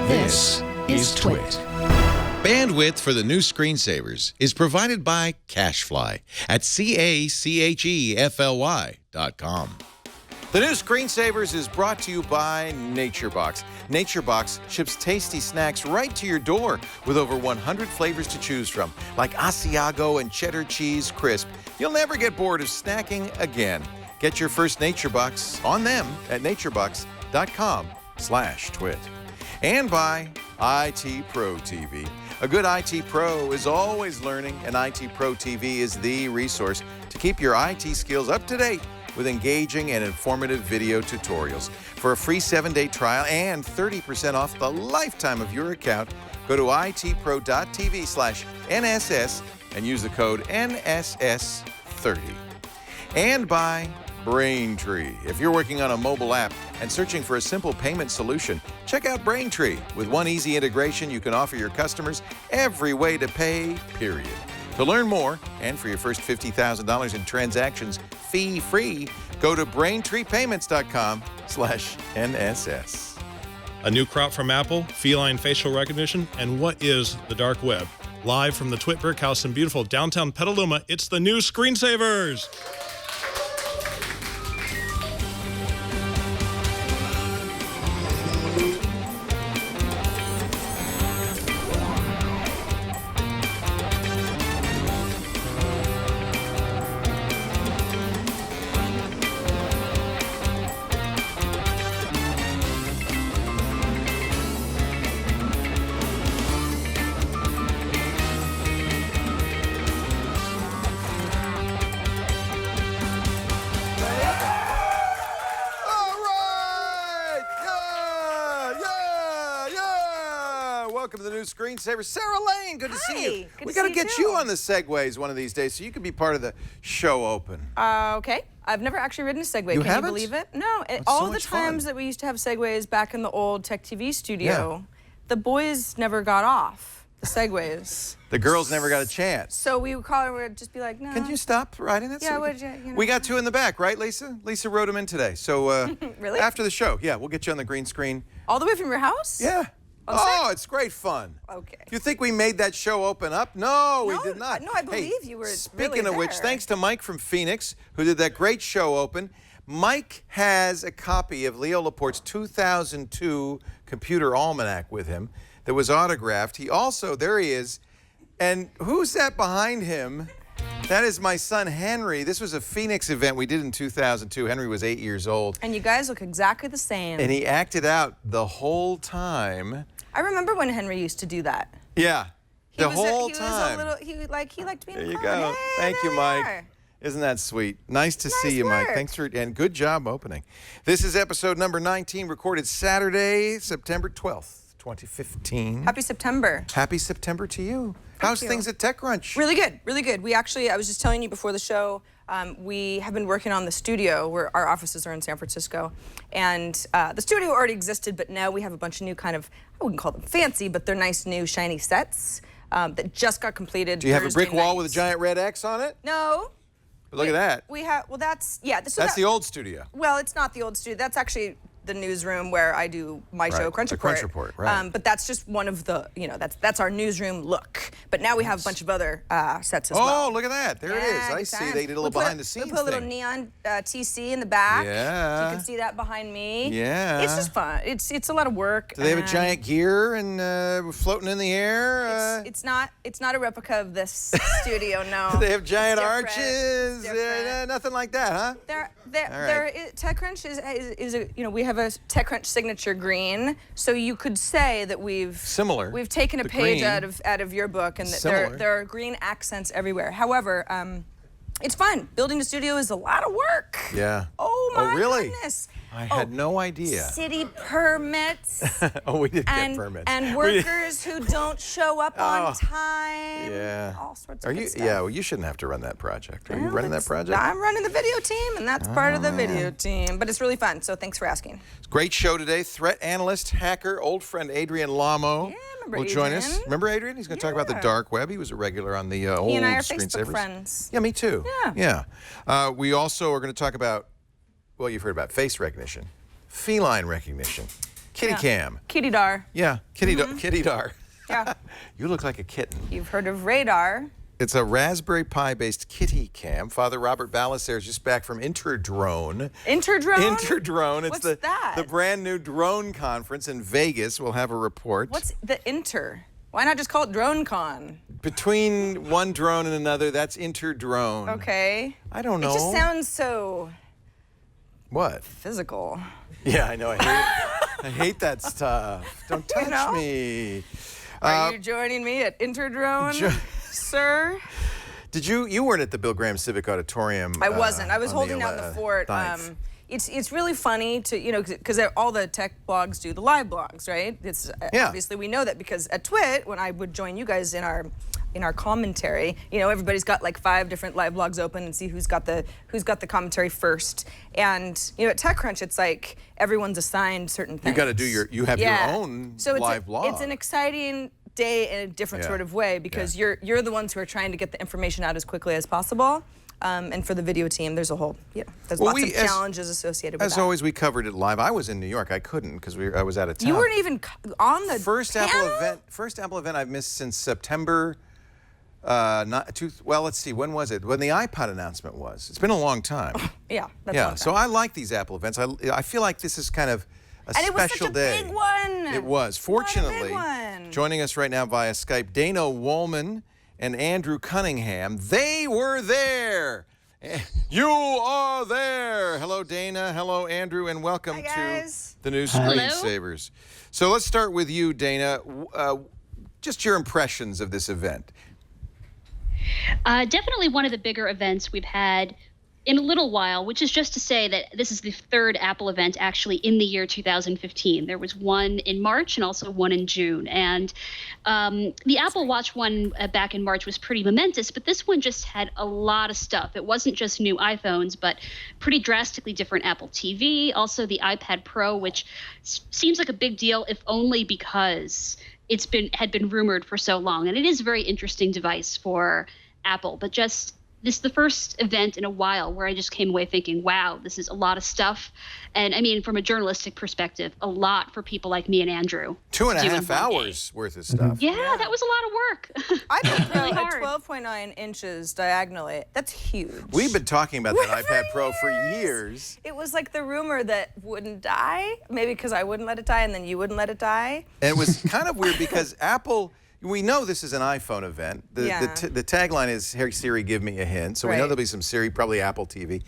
This is Twit. Bandwidth for the new screensavers is provided by CacheFly at CacheFly.com. The new screensavers is brought to you by NatureBox. NatureBox ships tasty snacks right to your door with over 100 flavors to choose from, like Asiago and cheddar cheese crisp. You'll never get bored of snacking again. Get your first NatureBox on them at naturebox.com/twit. And by IT Pro TV. A good IT Pro is always learning, and IT Pro TV is the resource to keep your IT skills up to date with engaging and informative video tutorials. For a free 7-day trial and 30% off the lifetime of your account, go to itpro.tv/NSS and use the code NSS30. And by Braintree. If you're working on a mobile app and searching for a simple payment solution, check out Braintree. With one easy integration, you can offer your customers every way to pay, period. To learn more, and for your first $50,000 in transactions fee-free, go to braintreepayments.com/NSS. A new crop from Apple, feline facial recognition, and what is the dark web? Live from the Twit Brick House in beautiful downtown Petaluma, it's the new Screensavers. Welcome to the new Screensaver. Sarah Lane, good to see you. Good We to got to see get you you on the Segways one of these days so you can be part of the show open. Okay. I've never actually ridden a Segway. You Can haven't? you believe it? No. so All the much times fun. that we used to have Segways back in the old Tech TV studio, the boys never got off the Segways. The girls never got a chance. So we would call her, we'd just be like, no. Can you stop riding that? Yeah, so we would can- you know. We got two in the back, right, Lisa? Lisa wrote them in today. So Really? after the show, yeah, we'll get you on the green screen. All the way from your house? Yeah. Oh, it's great fun. Okay. You think we made that show open up? No, we No, did not. no, I believe you were Speaking really of which, there. thanks to Mike from Phoenix, who did that great show open. Mike has a copy of Leo Laporte's 2002 computer almanac with him that was autographed. He also, there he is. And who's that behind him? That is my son, Henry. This was a Phoenix event we did in 2002. Henry was 8 years old. And you guys look exactly the same. And he acted out the whole time. I remember when Henry used to do that. Yeah, the whole he time. Was a little, he liked being There you fun. go. Hey, Thank you, there Mike. are. Isn't that sweet? Nice to see you, Mike. work. Thanks for, and good job opening. This is episode number 19, recorded Saturday, September 12th, 2015. Happy September. Happy September to you. How's you. things at TechCrunch? Really good, really good. We actually, I was just telling you before the show, we have been working on the studio where our offices are in San Francisco. And the studio already existed, but now we have a bunch of new kind of, I wouldn't call them fancy, but they're nice new shiny sets that just got completed. Do you have a Thursday brick wall night. with a giant red X on it? No. Look at that. We have, well that's, yeah. So That's the old studio. Well, it's not the old studio. That's actually the newsroom where I do my show, Right, Crunch the Report. Crunch Report, right. But that's just one of the, that's our newsroom look. But now we have a bunch of other sets as well. Oh, look at that. There it is. Yeah, I good see. times. They did a little We put behind the scenes We put a little thing. neon TC in the back. Yeah. So you can see that behind me. Yeah. It's just fun. It's a lot of work. Do they have a and giant gear and floating in the air? It's not a replica of this studio, no. Do they have giant It's different. arches? It's different. Nothing like that, huh? TechCrunch is a, we have a TechCrunch signature green, so you could say that we've taken a The page green. out of your book, and that Similar. there are green accents everywhere. However, it's fun. Building a studio is a lot of work. Yeah. Oh my really? goodness. I had no idea. City permits. Oh, we did and, get permits. and workers who don't show up on time. Yeah. All sorts Are of you? good stuff. Yeah. Well, you shouldn't have to run that project. Are you Well, running that it's- project? I'm running the video team, and that's part of the video team. But it's really fun, so thanks for asking. Great show today. Threat analyst, hacker, old friend Adrian Lamo Yeah, I remember will join us. Adrian. Remember Adrian? He's going to talk about the Yeah. dark web. He was a regular on the old He and I are screensavers. Facebook friends. Yeah, me too. Yeah. Yeah. We also are going to talk about, well, you've heard about face recognition, feline recognition. Kitty cam. Kitty dar. Yeah, kitty dar. Yeah. You look like a kitten. You've heard of radar. It's a Raspberry Pi-based kitty cam. Father Robert Ballasare is just back from InterDrone. InterDrone? InterDrone. It's What's that? the brand new drone conference in Vegas. We'll have a report. What's the inter? Why not just call it DroneCon? Between one drone and another, that's InterDrone. Okay. I don't know. It just sounds so... What? Physical. Yeah, I know. I hate that stuff. Don't touch me. Are you joining me at InterDrone, sir? Did you weren't at the Bill Graham Civic Auditorium? I wasn't. I was holding out the fort. It's really funny to, because all the tech blogs do the live blogs, right? It's obviously we know that because at Twit, when I would join you guys in our commentary, everybody's got like 5 different live blogs open and see who's got the commentary first. And at TechCrunch, it's like everyone's assigned certain things. You got to do your own live blog. It's an exciting day in a different sort of way because you're the ones who are trying to get the information out as quickly as possible. And for the video team, there's lots of challenges associated with that. As always, we covered it live. I was in New York. I couldn't because I was out of town. You weren't even on the first Apple event I've missed since September. Let's see. When was it? When the iPod announcement was. It's been a long time. That's a long time. So I like these Apple events. I feel like this is kind of a special day. And it was such a big one. It was. Fortunately, joining us right now via Skype, Dana Wollman and Andrew Cunningham. They were there. You are there. Hello, Dana. Hello, Andrew, and welcome to the new Screensavers. So let's start with you, Dana. Just your impressions of this event. Definitely one of the bigger events we've had in a little while, which is just to say that this is the 3rd Apple event actually in the year 2015. There was one in March and also one in June. And the Apple Watch one back in March was pretty momentous, but this one just had a lot of stuff. It wasn't just new iPhones, but pretty drastically different Apple TV, also the iPad Pro, which seems like a big deal, if only because had been rumored for so long. And it is a very interesting device for Apple, but just this is the first event in a while where I just came away thinking, wow, this is a lot of stuff. And I mean, from a journalistic perspective, a lot for people like me and Andrew. 2.5 hours worth of stuff. Yeah, that was a lot of work. iPad Pro at 12.9 inches diagonally. That's huge. We've been talking about that iPad Pro for years. It was like the rumor that wouldn't die, maybe because I wouldn't let it die and then you wouldn't let it die. And it was kind of weird because Apple... We know this is an iPhone event. The tagline is, "Hey Siri, give me a hint." So we know there'll be some Siri, probably Apple TV.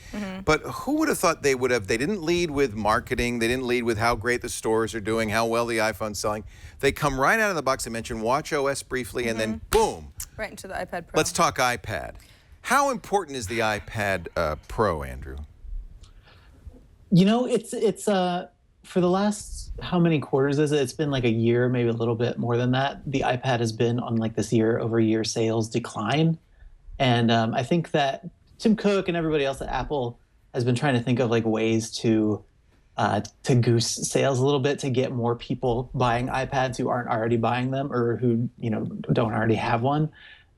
But who would have thought they would have? They didn't lead with marketing. They didn't lead with how great the stores are doing, how well the iPhone's selling. They come right out of the box and mention WatchOS briefly, and then boom, right into the iPad Pro. Let's talk iPad. How important is the iPad Pro, Andrew? It's for the last, how many quarters is it? It's been like a year, maybe a little bit more than that. The iPad has been on like this year-over-year sales decline. And I think that Tim Cook and everybody else at Apple has been trying to think of like ways to goose sales a little bit, to get more people buying iPads who aren't already buying them or who, don't already have one.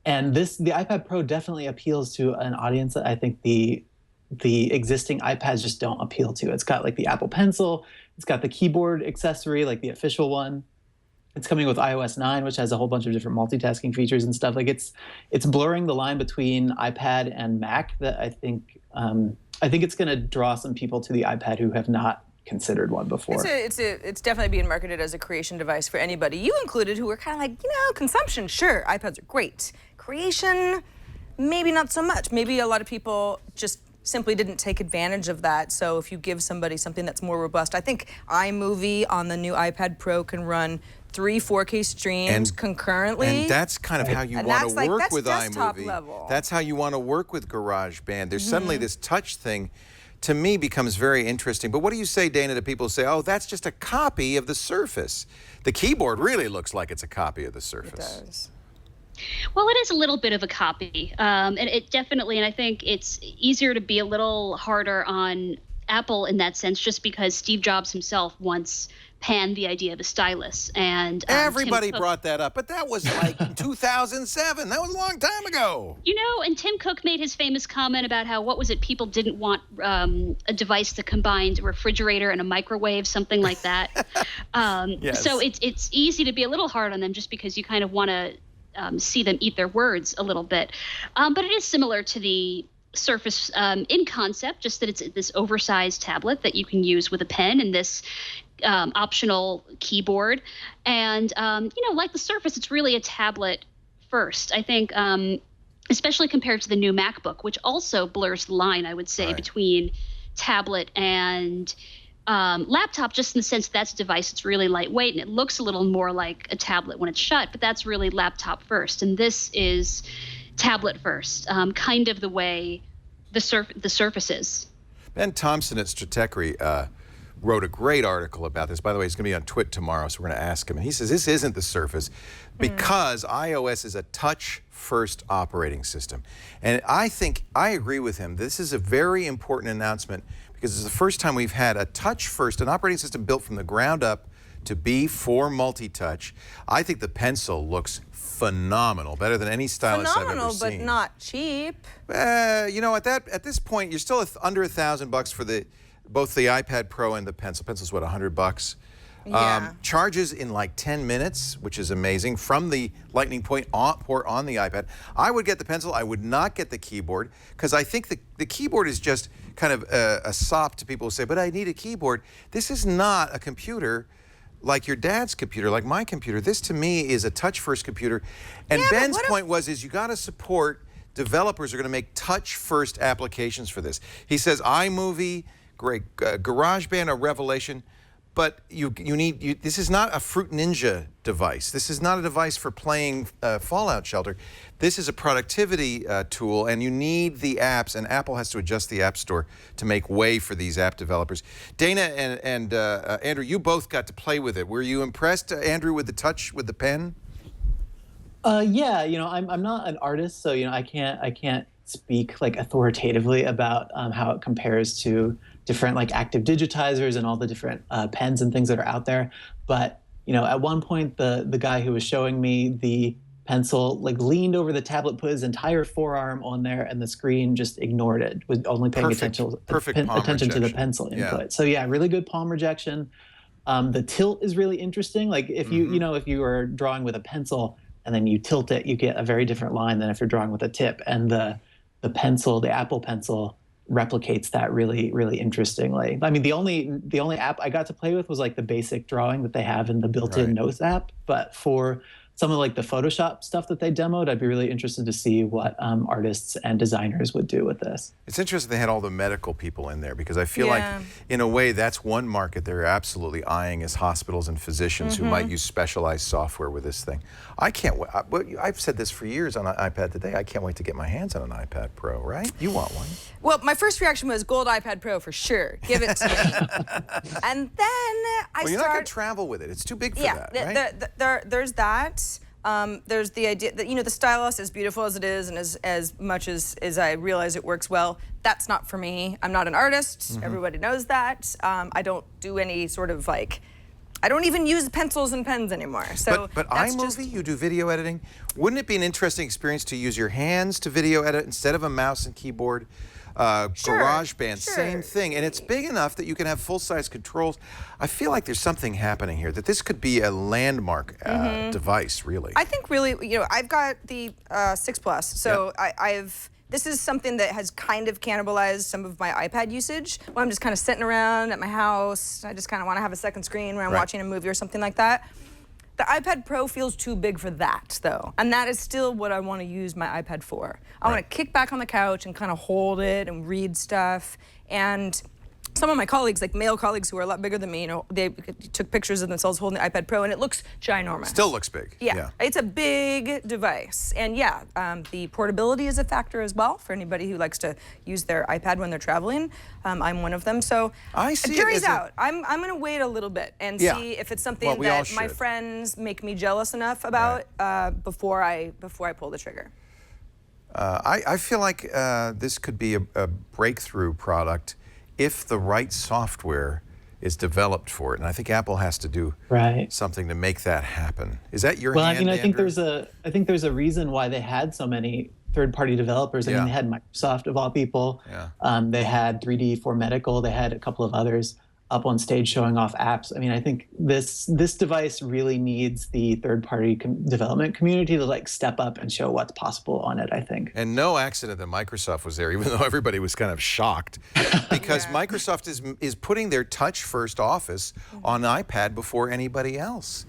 And the iPad Pro definitely appeals to an audience that I think the existing iPads just don't appeal to. It's got like the Apple Pencil. It's got the keyboard accessory, like the official one. It's coming with iOS 9, which has a whole bunch of different multitasking features and stuff. Like it's blurring the line between iPad and Mac that I think it's going to draw some people to the iPad who have not considered one before. It's definitely being marketed as a creation device for anybody, you included, who are kind of like, consumption, sure, iPads are great. Creation, maybe not so much. Maybe a lot of people just simply didn't take advantage of that. So if you give somebody something that's more robust, I think iMovie on the new iPad Pro can run 3 4K streams concurrently. And that's kind of how you want to work with iMovie. Level. That's how you want to work with GarageBand. There's suddenly this touch thing, to me, becomes very interesting. But what do you say, Dana, to people who say, oh, that's just a copy of the Surface? The keyboard really looks like it's a copy of the Surface. It does. Well, it is a little bit of a copy, and it definitely, and I think it's easier to be a little harder on Apple in that sense, just because Steve Jobs himself once panned the idea of a stylus. And everybody Tim Cook, brought that up, but that was like 2007. That was a long time ago. you know, and Tim Cook made his famous comment about how, what was it, people didn't want a device that combined a refrigerator and a microwave, something like that. Yes. So it's easy to be a little hard on them just because you kind of want to see them eat their words a little bit. But it is similar to the Surface in concept, just that it's this oversized tablet that you can use with a pen and this optional keyboard. And, you know, like the Surface, it's really a tablet first. I think, especially compared to the new MacBook, which also blurs the line, I would say, between tablet and laptop, just in the sense that's a device that's really lightweight and it looks a little more like a tablet when it's shut, but that's really laptop first. And this is tablet first, kind of the way the Surface is. Ben Thompson at Stratechery wrote a great article about this. By the way, he's going to be on Twit tomorrow, so we're going to ask him. And he says this isn't the Surface because iOS is a touch-first operating system. And I think I agree with him. This is a very important announcement because it's the first time we've had a touch-first, an operating system built from the ground up to be for multi-touch. I think the Pencil looks phenomenal, better than any stylus I've ever seen. Phenomenal, but not cheap. You know, at this point, you're still under $1,000 for both the iPad Pro and the Pencil. Pencil's what, $100? Yeah. Charges in like 10 minutes, which is amazing, from the Lightning port on the iPad. I would get the Pencil. I would not get the keyboard because I think the keyboard is just kind of a sop to people who say, but I need a keyboard. This is not a computer like your dad's computer, like my computer. This to me is a touch-first computer. And yeah, Ben's point is you got to support developers who are going to make touch-first applications for this. He says iMovie, great, GarageBand, a revelation, but this is not a Fruit Ninja device. This is not a device for playing Fallout Shelter. This is a productivity tool, and you need the apps, and Apple has to adjust the App Store to make way for these app developers. Dana and Andrew, you both got to play with it. Were you impressed, Andrew, with the touch, with the pen? Yeah, you know, I'm not an artist, so you know, I can't speak like authoritatively about how it compares to different like active digitizers and all the different pens and things that are out there. But you know, at one point, the guy who was showing me the Pencil like leaned over the tablet, put his entire forearm on there, and the screen just ignored it. Was only paying attention to the Pencil input. Yeah. So yeah, really good palm rejection. The tilt is really interesting. Like if you know, if you are drawing with a pencil and then you tilt it, you get a very different line than if you're drawing with a tip. And the Pencil, the Apple Pencil, replicates that really, really interestingly. I mean, the only app I got to play with was like the basic drawing that they have in the built-in Notes app. But for some of like the Photoshop stuff that they demoed, I'd be really interested to see what artists and designers would do with this. It's interesting they had all the medical people in there because I feel like, in a way, that's one market they're absolutely eyeing is hospitals and physicians who might use specialized software with this thing. I can't wait. I've said this for years on an iPad today. I can't wait to get my hands on an iPad Pro, right? You want one? Well, my first reaction was gold iPad Pro for sure. Give it to me. And then you're not going to travel with it. It's too big for that, right? There's that. There's the idea that, you know, the stylus, as beautiful as it is and as much as I realize it works well, that's not for me. I'm not an artist. Everybody knows that. I don't do any sort of like, I don't even use pencils and pens anymore. So but iMovie, you do video editing. Wouldn't it be an interesting experience to use your hands to video edit instead of a mouse and keyboard? GarageBand, same thing. And it's big enough that you can have full-size controls. I feel like there's something happening here, that this could be a landmark device, really. I think really, you know, I've got the 6 Plus, so this is something that has kind of cannibalized some of my iPad usage. When I'm just kind of sitting around at my house, I just kind of want to have a second screen when I'm watching a movie or something like that. The iPad Pro feels too big for that, though, and that is still what I want to use my iPad for. I want to kick back on the couch and kind of hold it and read stuff. And some of my colleagues, like male colleagues who are a lot bigger than me, you know, they took pictures of themselves holding the iPad Pro, and it looks ginormous. Still looks big. Yeah. It's a big device. And the portability is a factor as well for anybody who likes to use their iPad when they're traveling. I'm one of them. So I see jury's out. I'm going to wait a little bit and see if it's something that my friends make me jealous enough about before I pull the trigger. I feel like this could be a breakthrough product if the right software is developed for it. And I think Apple has to do something to make that happen. Is that your hand, I mean, I think Andrew? there's a reason why they had so many third-party developers. I mean, they had Microsoft of all people. They had 3D for Medical. They had a couple of others up on stage showing off apps. I mean, I think this device really needs the third-party development community to like step up and show what's possible on it, I think. And no accident that Microsoft was there, even though everybody was kind of shocked, because Microsoft is putting their touch-first Office on iPad before anybody else.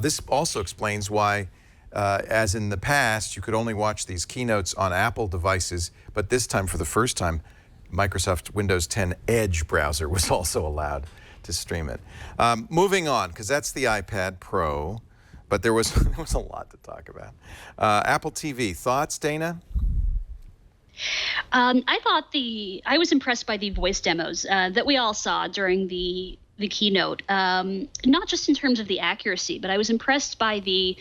This also explains why, as in the past, you could only watch these keynotes on Apple devices, but this time, for the first time, Microsoft Windows 10 Edge browser was also allowed to stream it. Moving on, because that's the iPad Pro, but there was a lot to talk about. Apple TV, thoughts, Dana? I was impressed by the voice demos that we all saw during the keynote, not just in terms of the accuracy, but I was impressed by the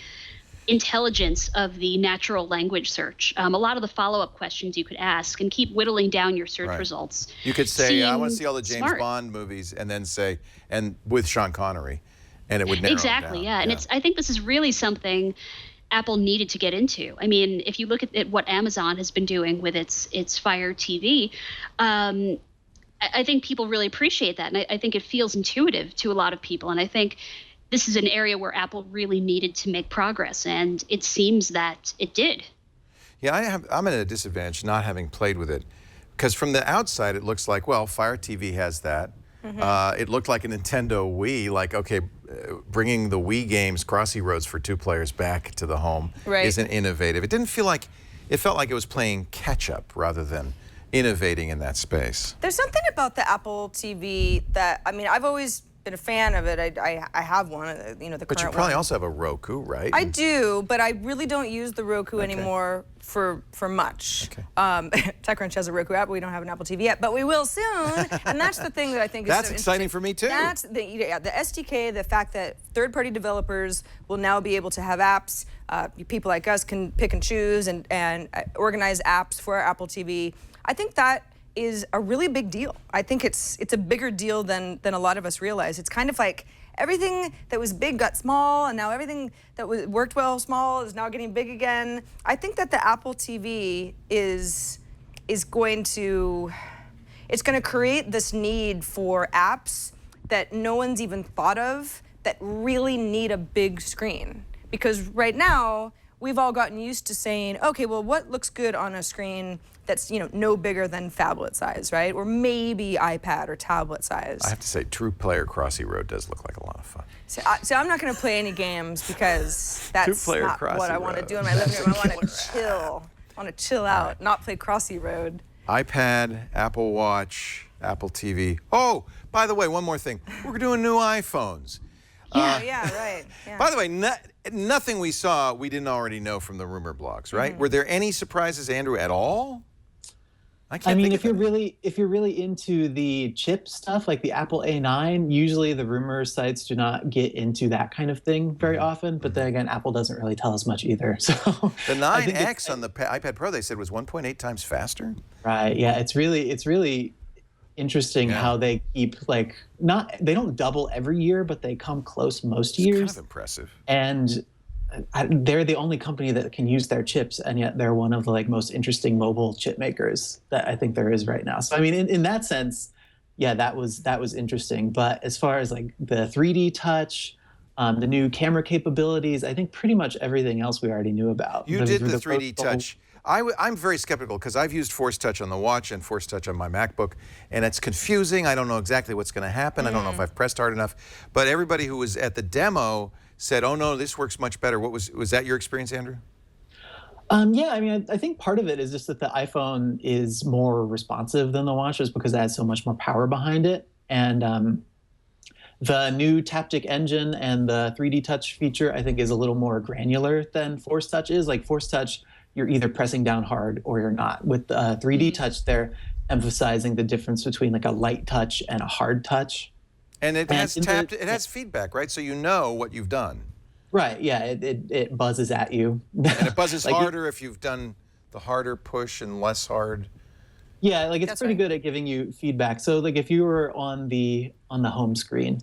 intelligence of the natural language search. A lot of the follow-up questions you could ask and keep whittling down your search results. You could say, I want to see all the James Bond movies, and then say, and with Sean Connery, and it would narrow exactly, it down. And I think this is really something Apple needed to get into. I mean, if you look at what Amazon has been doing with its Fire TV, I think people really appreciate that, and I think it feels intuitive to a lot of people, and I think this is an area where Apple really needed to make progress, and it seems that it did. Yeah, I'm at a disadvantage not having played with it, because from the outside it looks like, well, Fire TV has that. It looked like a Nintendo Wii, like, okay, bringing the Wii games, Crossy Roads for 2 players back to the home isn't innovative. It didn't feel like, it felt like it was playing catch-up rather than innovating in that space. There's something about the Apple TV that, I mean, I've always been a fan of it. I have one, the current one. But you probably also have a Roku, right? I do, but I really don't use the Roku anymore for much. TechCrunch has a Roku app, but we don't have an Apple TV yet, but we will soon. And that's the thing that I think is that's so exciting for me too. That's the SDK, the fact that third-party developers will now be able to have apps. People like us can pick and choose and organize apps for our Apple TV. I think that is a really big deal. I think it's a bigger deal than a lot of us realize. It's kind of like everything that was big got small, and now everything that worked well small is now getting big again. I think that the Apple TV is going to create this need for apps that no one's even thought of that really need a big screen. Because right now, we've all gotten used to saying, okay, well, what looks good on a screen that's no bigger than phablet size, right? Or maybe iPad or tablet size. I have to say, True Player Crossy Road does look like a lot of fun. So I'm not going to play any games because that's not what I want to do in my living room. I want to chill. I want to chill out, not play Crossy Road. iPad, Apple Watch, Apple TV. Oh, by the way, one more thing. We're doing new iPhones. Right. Yeah. By the way, nothing we saw we didn't already know from the rumor blogs, right? Were there any surprises, Andrew, at all? I mean, if you're really into the chip stuff, like the Apple A9, usually the rumor sites do not get into that kind of thing very often. But then again, Apple doesn't really tell us much either. So the 9X on the iPad Pro, they said, was 1.8 times faster. Right. Yeah. It's really interesting how they keep they don't double every year, but they come close most years. Kind of impressive. And they're the only company that can use their chips, and yet they're one of the most interesting mobile chip makers that I think there is right now. So I mean, in that sense, yeah, that was interesting. But as far as the 3D touch, the new camera capabilities, I think pretty much everything else we already knew about. You did the 3D touch. I'm very skeptical because I've used Force Touch on the watch and Force Touch on my MacBook, and it's confusing. I don't know exactly what's going to happen. I don't know if I've pressed hard enough. But everybody who was at the demo said, oh no, this works much better. Was that your experience, Andrew? Yeah, I mean, I think part of it is just that the iPhone is more responsive than the watch, just because it has so much more power behind it. And the new Taptic engine and the 3D touch feature, I think, is a little more granular than Force Touch is. Like Force Touch, you're either pressing down hard or you're not. With 3D touch, they're emphasizing the difference between a light touch and a hard touch. And it has feedback, right? So you know what you've done. Right, yeah, it buzzes at you. And it buzzes harder if you've done the harder push and less hard. Yeah, like it's That's pretty right. good at giving you feedback. So like if you were on the home screen,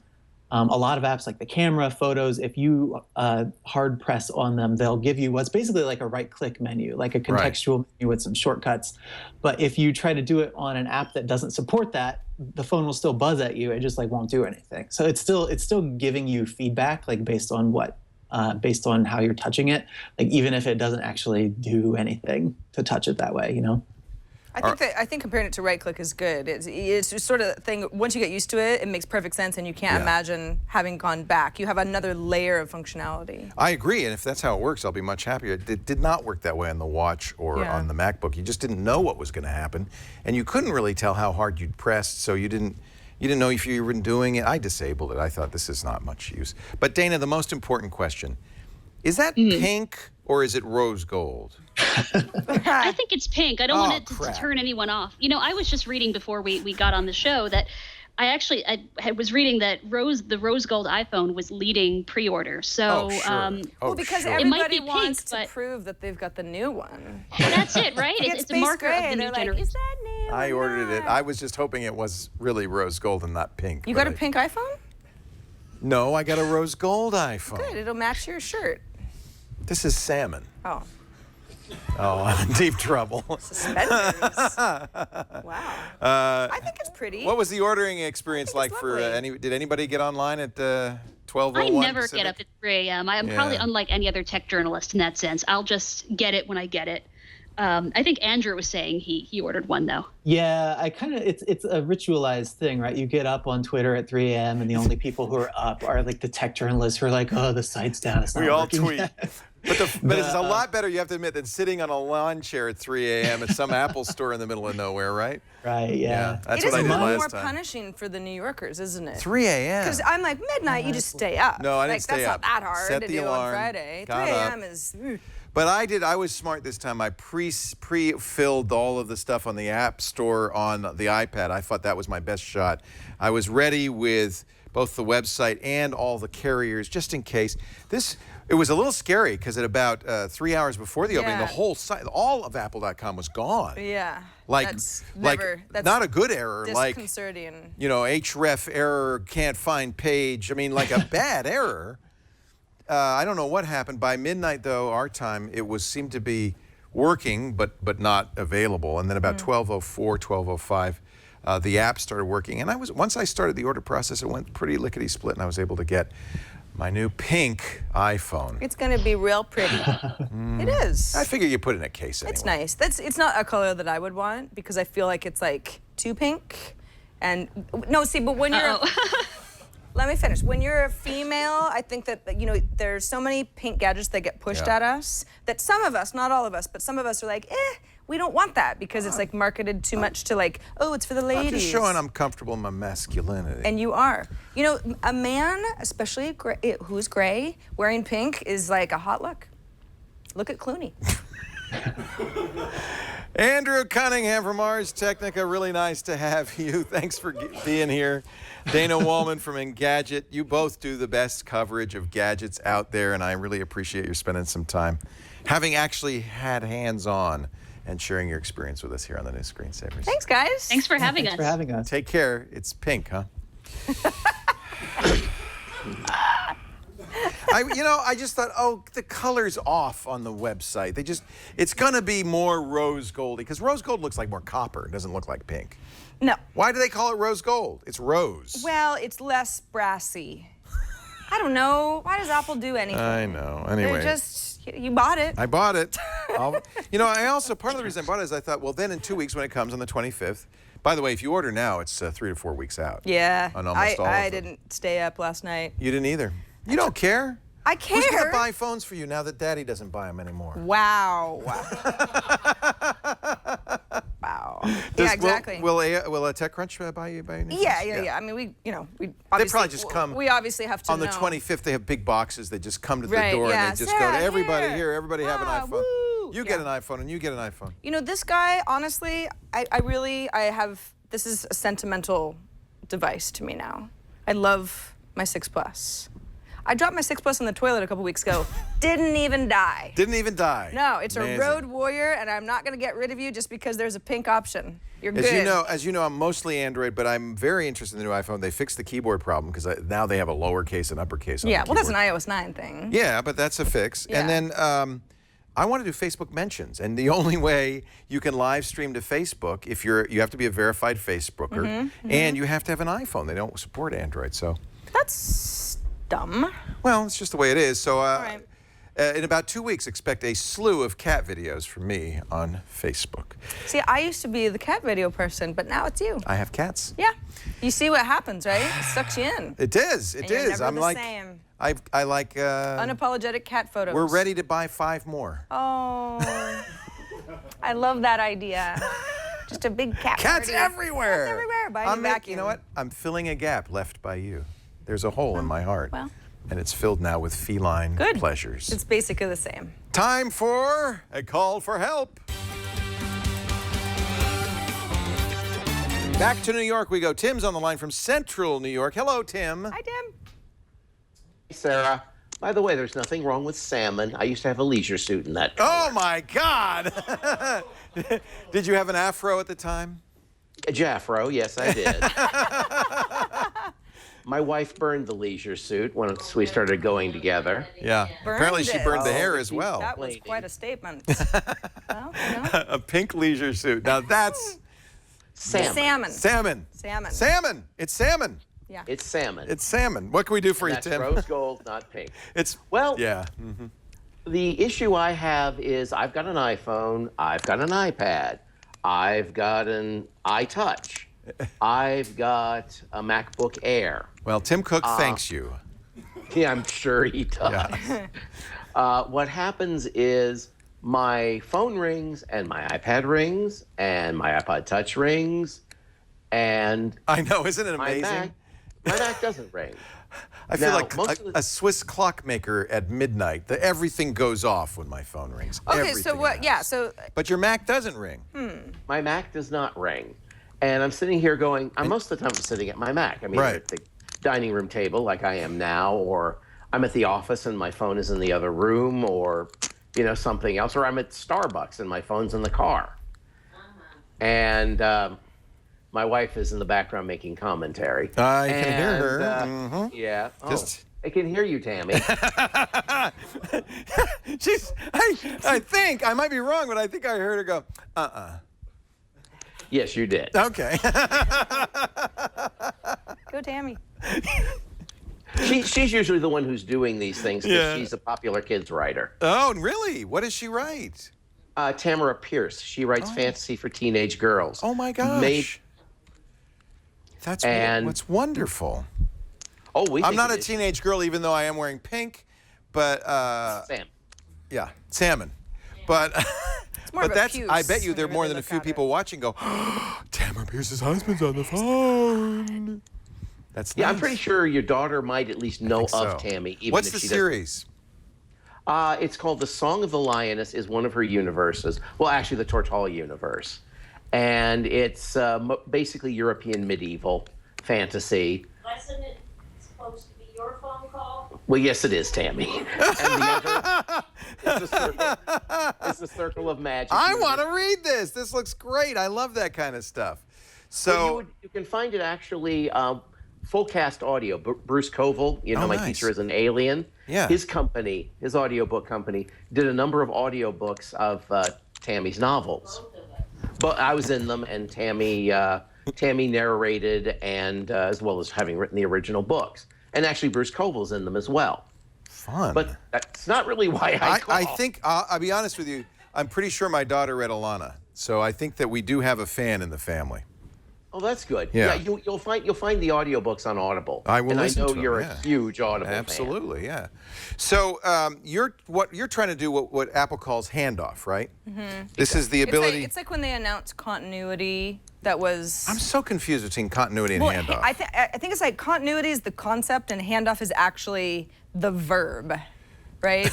a lot of apps like the camera, photos, if you hard press on them, they'll give you what's basically like a right-click menu, like a contextual menu with some shortcuts. But if you try to do it on an app that doesn't support that, the phone will still buzz at you. It just like won't do anything. So it's still giving you feedback, like based on how you're touching it, like even if it doesn't actually do anything to touch it that way, you know? I think comparing it to right click is good. It's just sort of a thing. Once you get used to it, it makes perfect sense, and you can't imagine having gone back. You have another layer of functionality. I agree, and if that's how it works, I'll be much happier. It did not work that way on the watch or on the MacBook. You just didn't know what was going to happen, and you couldn't really tell how hard you'd pressed, so you didn't know if you were doing it. I disabled it. I thought this is not much use. But Dana, the most important question, is that pink or is it rose gold? I think it's pink. I don't want it to turn anyone off. You know, I was just reading before we got on the show that I was reading that the rose gold iPhone was leading pre-order. So, because everybody wants to prove that they've got the new one. That's it, right? It's a marker of the new generation. Is that new? I ordered it. I was just hoping it was really rose gold and not pink. You got a pink iPhone? No, I got a rose gold iPhone. Good. It'll match your shirt. This is salmon. Oh. Oh, I'm in deep trouble. Suspenders. Wow. I think it's pretty. What was the ordering experience like for did anybody get online at 12:01? I never get up at 3 a.m. I'm probably unlike any other tech journalist in that sense. I'll just get it when I get it. I think Andrew was saying he ordered one though. Yeah, it's a ritualized thing, right? You get up on Twitter at 3 a.m. and the only people who are up are like the tech journalists who are like, oh, the site's down. It's not we all working tweet. yet. But it's a lot better, you have to admit, than sitting on a lawn chair at 3 a.m. at some Apple store in the middle of nowhere, right? Right, yeah. That's what I did last time. It is more punishing for the New Yorkers, isn't it? 3 a.m. Because I'm like, midnight, you just stay up. No, I didn't stay up. That's not that hard Set to the do alarm, on Friday. 3 got a.m. up. is... But I was smart this time. I pre-filled all of the stuff on the App Store on the iPad. I thought that was my best shot. I was ready with both the website and all the carriers, just in case. It was a little scary because at about 3 hours before the opening, the whole site, all of Apple.com was gone. Yeah. That's that's not a good error. Disconcerting. Href error, can't find page. I mean, like a bad error. I don't know what happened. By midnight, though, our time, it seemed to be working, but not available. And then about 12:04, 12:05, the app started working. And once I started the order process, it went pretty lickety-split, and I was able to get my new pink iPhone. It's going to be real pretty. It is. I figure you put it in a case anyway. It's nice. It's not a color that I would want because I feel like it's like too pink. And no, see, but when you're... Let me finish. When you're a female, I think that, there's so many pink gadgets that get pushed at us that some of us, not all of us, but some of us are like, we don't want that because it's like marketed too much to like, oh, it's for the ladies. I'm just showing I'm comfortable in my masculinity. And you are. A man, especially who's gray, wearing pink is like a hot look. Look at Clooney. Andrew Cunningham from Ars Technica, really nice to have you. Thanks for being here. Dana Wallman from Engadget. You both do the best coverage of gadgets out there, and I really appreciate you spending some time having actually had hands-on and sharing your experience with us here on the New Screensavers. Thanks, guys. Thanks for having us. Thanks for having us. Take care. It's pink, huh? I just thought, the color's off on the website. It's gonna be more rose goldy, because rose gold looks like more copper. It doesn't look like pink. No. Why do they call it rose gold? It's rose. Well, it's less brassy. I don't know. Why does Apple do anything? I know. Anyway. You bought it. I bought it. I also, part of the reason I bought it is I thought, well, then in 2 weeks when it comes on the 25th, by the way, if you order now, it's 3 to 4 weeks out. Yeah. On almost all of them. I didn't stay up last night. You didn't either. You don't care. I care. Who's going to buy phones for you now that Daddy doesn't buy them anymore? Wow. Wow. Yeah, exactly. Will TechCrunch buy you any phones? Yeah. I mean, we obviously... They probably just come... We obviously have to on the know. 25th, they have big boxes. They just come to the door and they just go to everybody here. Everybody have an iPhone. Woo. You get an iPhone and you get an iPhone. This guy, honestly, I have... This is a sentimental device to me now. I love my 6 Plus. I dropped my 6 Plus in the toilet a couple weeks ago. Didn't even die. Didn't even die. No, it's Amazing. a road warrior, and I'm not going to get rid of you just because there's a pink option. You're good. As you know, I'm mostly Android, but I'm very interested in the new iPhone. They fixed the keyboard problem because now they have a lowercase and uppercase on the well, that's an keyboard. iOS 9 thing. Yeah, but that's a fix. Yeah. And then I want to do Facebook mentions, and the only way you can live stream to Facebook if you have to be a verified Facebooker, and you have to have an iPhone. They don't support Android, so. That's dumb. Well, it's just the way it is. So right. in about 2 weeks, expect a slew of cat videos from me on Facebook. See, I used to be the cat video person, but now it's you. I have cats. Yeah. You see what happens, right? It sucks you in. It is. It And you're is. never I'm the like, same. I like. Unapologetic cat photos. We're ready to buy 5 more. Oh, I love that idea. Just a big cat Cats party. everywhere. Cats everywhere. Buy a vacuum. You know what? I'm filling a gap left by you. There's a hole in my heart. Well. And it's filled now with feline Good. pleasures. It's basically the same. Time for a call for help. Back to New York we go. Tim's on the line from Central New York. Hello, Tim. Hi, Tim. Hey, Sarah. By the way, there's nothing wrong with salmon. I used to have a leisure suit in that color. Oh, my God. Did you have an afro at the time? A Jaffro, yes, I did. My wife burned the leisure suit once we started going together. Yeah. Apparently she burned the hair as well. That was quite a statement. Well, you know. A pink leisure suit. Now that's Salmon. Salmon. salmon. Salmon. Salmon. It's salmon. Yeah. It's salmon. It's salmon. What can we do for you, That's Tim? rose gold, not pink. It's Well, yeah. the issue I have is I've got an iPhone, I've got an iPad, I've got an iTouch, I've got a MacBook Air. Well, Tim Cook thanks you. Yeah, I'm sure he does. What happens is my phone rings and my iPad rings and my iPod Touch rings and I know, isn't it my amazing? Mac doesn't ring. I feel Now, like most of the- a Swiss clockmaker at midnight. Everything goes off when my phone rings. Okay, Everything so what? else. Yeah, so But your Mac doesn't ring. My Mac does not ring. And I'm sitting here going, most of the time I'm sitting at my Mac. I mean, Right. at the dining room table like I am now, or I'm at the office and my phone is in the other room, or, something else, or I'm at Starbucks and my phone's in the car. And my wife is in the background making commentary. I can hear her. Yeah. Oh, Just- I can hear you, Tammy. I think, I might be wrong, but I think I heard her go, Yes, you did. Okay. go Tammy. She's usually the one who's doing these things because Yeah. she's a popular kids writer. Oh, really? What does she write? Tamara Pierce. She writes fantasy for teenage girls. Oh, my gosh. That's what's wonderful. We I'm think not it a is. teenage girl, even though I am wearing pink, but Sam. yeah, salmon. But more but of a that's puce I bet you when there are you more really than a look few at people it. watching go, Tamara Pierce's husband's on the phone. That's Yeah, nice. I'm pretty sure your daughter might at least know think so. of Tammy. Even What's if the she doesn't. series? It's called The Song of the Lioness. Is one of her universes. Well, actually, the Tortall universe, and it's basically European medieval fantasy. Wasn't it supposed to be your phone call? Well, yes, it is, Tammy. And the other is the Circle of Magic. I universe. want to read this. This looks great. I love that kind of stuff. So Well, you can find it actually full cast audio. Bruce Koval, my nice. teacher is an alien. Yeah. His company, his audiobook company, did a number of audiobooks of Tammy's novels. But I was in them, and Tammy narrated, and as well as having written the original books. And actually, Bruce Koval's in them as well. fun. But that's not really why I called. I think I'll be honest with you. I'm pretty sure my daughter read Alana, so I think that we do have a fan in the family. Oh, that's good. Yeah. You'll find the audiobooks on Audible. I will and listen I know to 'em, you're yeah. a huge Audible fan. Absolutely, yeah. So you're trying to do what Apple calls handoff, right? Mm-hmm. This is the ability. It's like when they announced continuity. That was. I'm so confused between continuity and handoff. I think it's like continuity is the concept and handoff is actually the verb, right?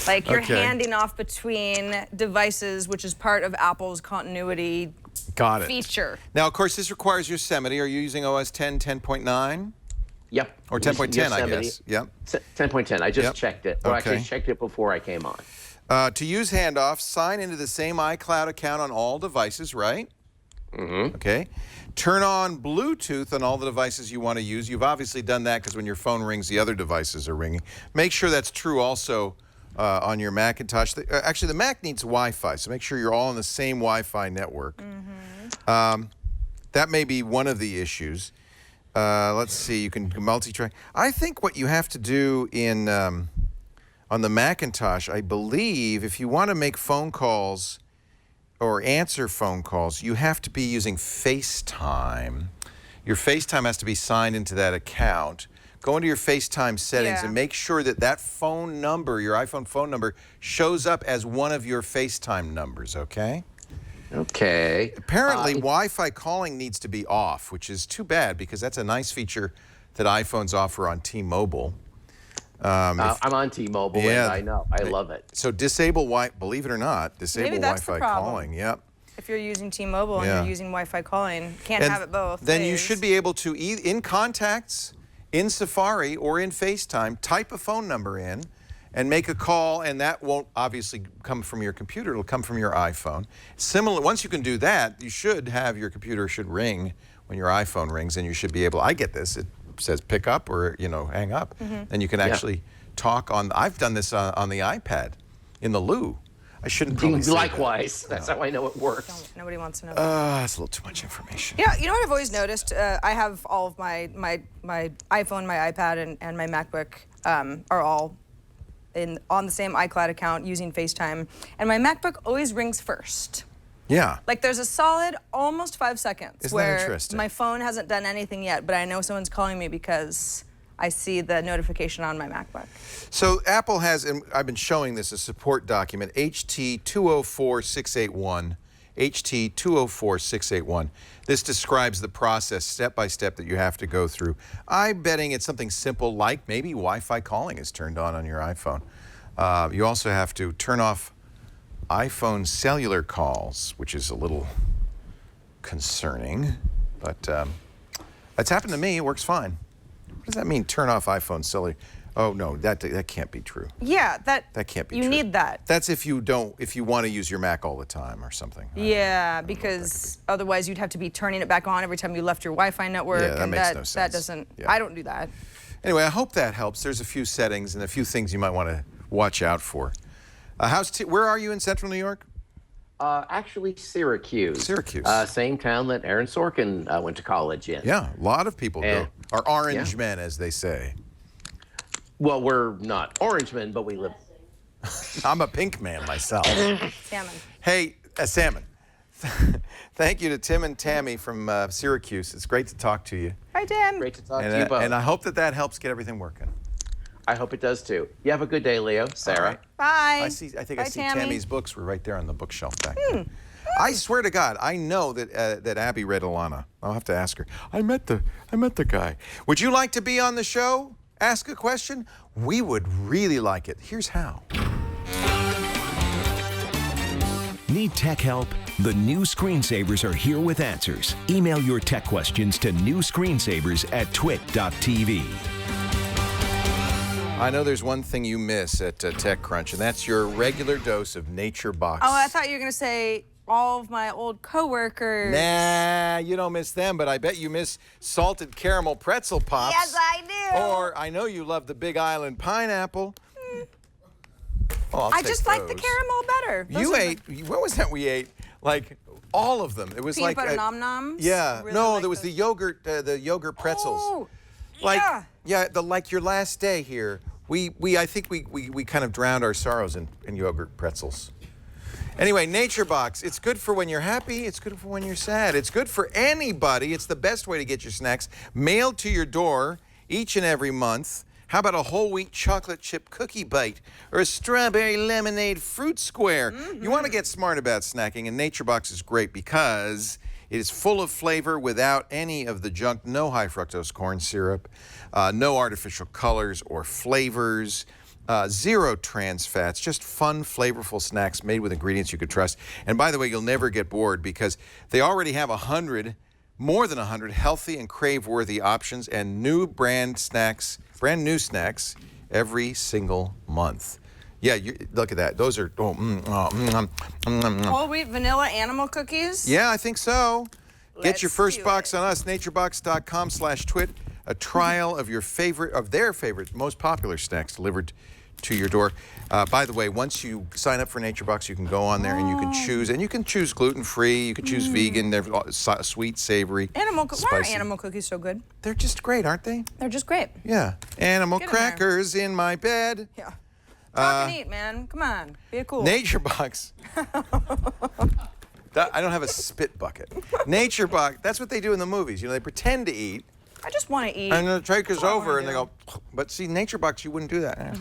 Like you're Okay. handing off between devices, which is part of Apple's continuity Got it. feature. Now, of course, this requires Yosemite. Are you using OS 10, 10.9? Yep. Or 10.10, I Yosemite. guess. Yep. 10.10. I just Yep. checked it. Or Okay. actually checked it before I came on. To use handoff, sign into the same iCloud account on all devices, right? Mm-hmm. Okay. Turn on Bluetooth on all the devices you want to use. You've obviously done that because when your phone rings, the other devices are ringing. Make sure that's true also on your Macintosh. Actually, the Mac needs Wi-Fi, so make sure you're all on the same Wi-Fi network. That may be one of the issues. Let's see. You can multi-track. I think what you have to do in on the Macintosh, I believe, if you want to make phone calls or answer phone calls, you have to be using FaceTime. Your FaceTime has to be signed into that account. Go into your FaceTime settings and make sure that that phone number, your iPhone phone number, shows up as one of your FaceTime numbers, okay? Okay. Apparently, Wi-Fi calling needs to be off, which is too bad because that's a nice feature that iPhones offer on T-Mobile. I'm on T-Mobile, and I know. I love it. So disable believe it or not, disable Wi-Fi calling. Yep. If you're using T-Mobile and you're using Wi-Fi calling, can't have it both. Then you should be able to, in Contacts, in Safari, or in FaceTime, type a phone number in and make a call, and that won't obviously come from your computer. It'll come from your iPhone. Similar, once you can do that, you should have your computer should ring when your iPhone rings, and you should be able, I get this, it says pick up or, hang up. And you can actually talk on, I've done this on the iPad in the loo. I shouldn't probably say Likewise. that. That's how I know it works. Nobody wants to know. That's a little too much information. Yeah, you know what I've always noticed? I have all of my iPhone, my iPad, and my MacBook are all on the same iCloud account using FaceTime, and my MacBook always rings first. Yeah. Like there's a solid almost 5 seconds Isn't that where interesting? my phone hasn't done anything yet, but I know someone's calling me because I see the notification on my MacBook. So Apple has, and I've been showing this, a support document, HT204681, HT204681. This describes the process step by step that you have to go through. I'm betting it's something simple like maybe Wi-Fi calling is turned on your iPhone. You also have to turn off iPhone cellular calls, which is a little concerning, but it's happened to me. It works fine. What does that mean, turn off iPhone cellular? Oh, no, that can't be true. Yeah, that can't be you true. need that. That's if you want to use your Mac all the time or something. Yeah, because otherwise you'd have to be turning it back on every time you left your Wi-Fi network. Yeah, that and makes no sense. That doesn't, Yeah. I don't do that. Anyway, I hope that helps. There's a few settings and a few things you might want to watch out for. Where are you in Central New York? Actually, Syracuse. Syracuse. Same town that Aaron Sorkin went to college in. Yeah, a lot of people go. Are orange men, as they say. Well, we're not orange men, but we live. I'm a pink man myself. Salmon. Hey, salmon. Thank you to Tim and Tammy from Syracuse. It's great to talk to you. Hi, Tim. Great to talk to you both. And I hope that helps get everything working. I hope it does too. You have a good day, Leo. Sarah. Right. Bye. I think Bye, I see Tammy. Tammy's books were right there on the bookshelf back there. I swear to God, I know that Abby read Alana. I'll have to ask her. I met the guy. Would you like to be on the show? Ask a question? We would really like it. Here's how. Need tech help? The new screensavers are here with answers. Email your tech questions to newscreensavers@twit.tv. I know there's one thing you miss at TechCrunch, and that's your regular dose of Nature Box. Oh, I thought you were going to say all of my old coworkers. Nah, you don't miss them, but I bet you miss salted caramel pretzel pops. Yes, I do. Or I know you love the Big Island pineapple. Oh, I just like the caramel better. Those You are ate, what was that we ate? Like all of them. It was peanut like butter nom noms. Yeah, Really no, like there was those. the yogurt pretzels. Oh, Like yeah. like your last day here. I think we kind of drowned our sorrows in yogurt pretzels. Anyway, Nature Box. It's good for when you're happy. It's good for when you're sad. It's good for anybody. It's the best way to get your snacks mailed to your door each and every month. How about a whole wheat chocolate chip cookie bite or a strawberry lemonade fruit square? You want to get smart about snacking, and Nature Box is great because it is full of flavor without any of the junk. No high fructose corn syrup, no artificial colors or flavors. Zero trans fats, just fun, flavorful snacks made with ingredients you could trust. And by the way, you'll never get bored because they already have 100 More than 100 healthy and crave-worthy options and brand new snacks every single month. Yeah, look at that. Those are Whole wheat vanilla animal cookies. Yeah, I think so. Get your first do box it. on us, naturebox.com/twit. A trial of their favorite, most popular snacks delivered to your door. By the way, once you sign up for NatureBox, you can go on there and you can choose gluten-free, you can choose vegan, they're sweet, savory, Why spicy. are animal cookies so good? They're just great, aren't they? They're just great. Yeah. Animal Get in there. crackers in my bed. Yeah. Talk and eat, man. Come on. Be cool. NatureBox. I don't have a spit bucket. NatureBox, that's what they do in the movies. You know, they pretend to eat. I just want to eat. And the trach is That's all I over, wanna and they do. go, but see, NatureBox, you wouldn't do that.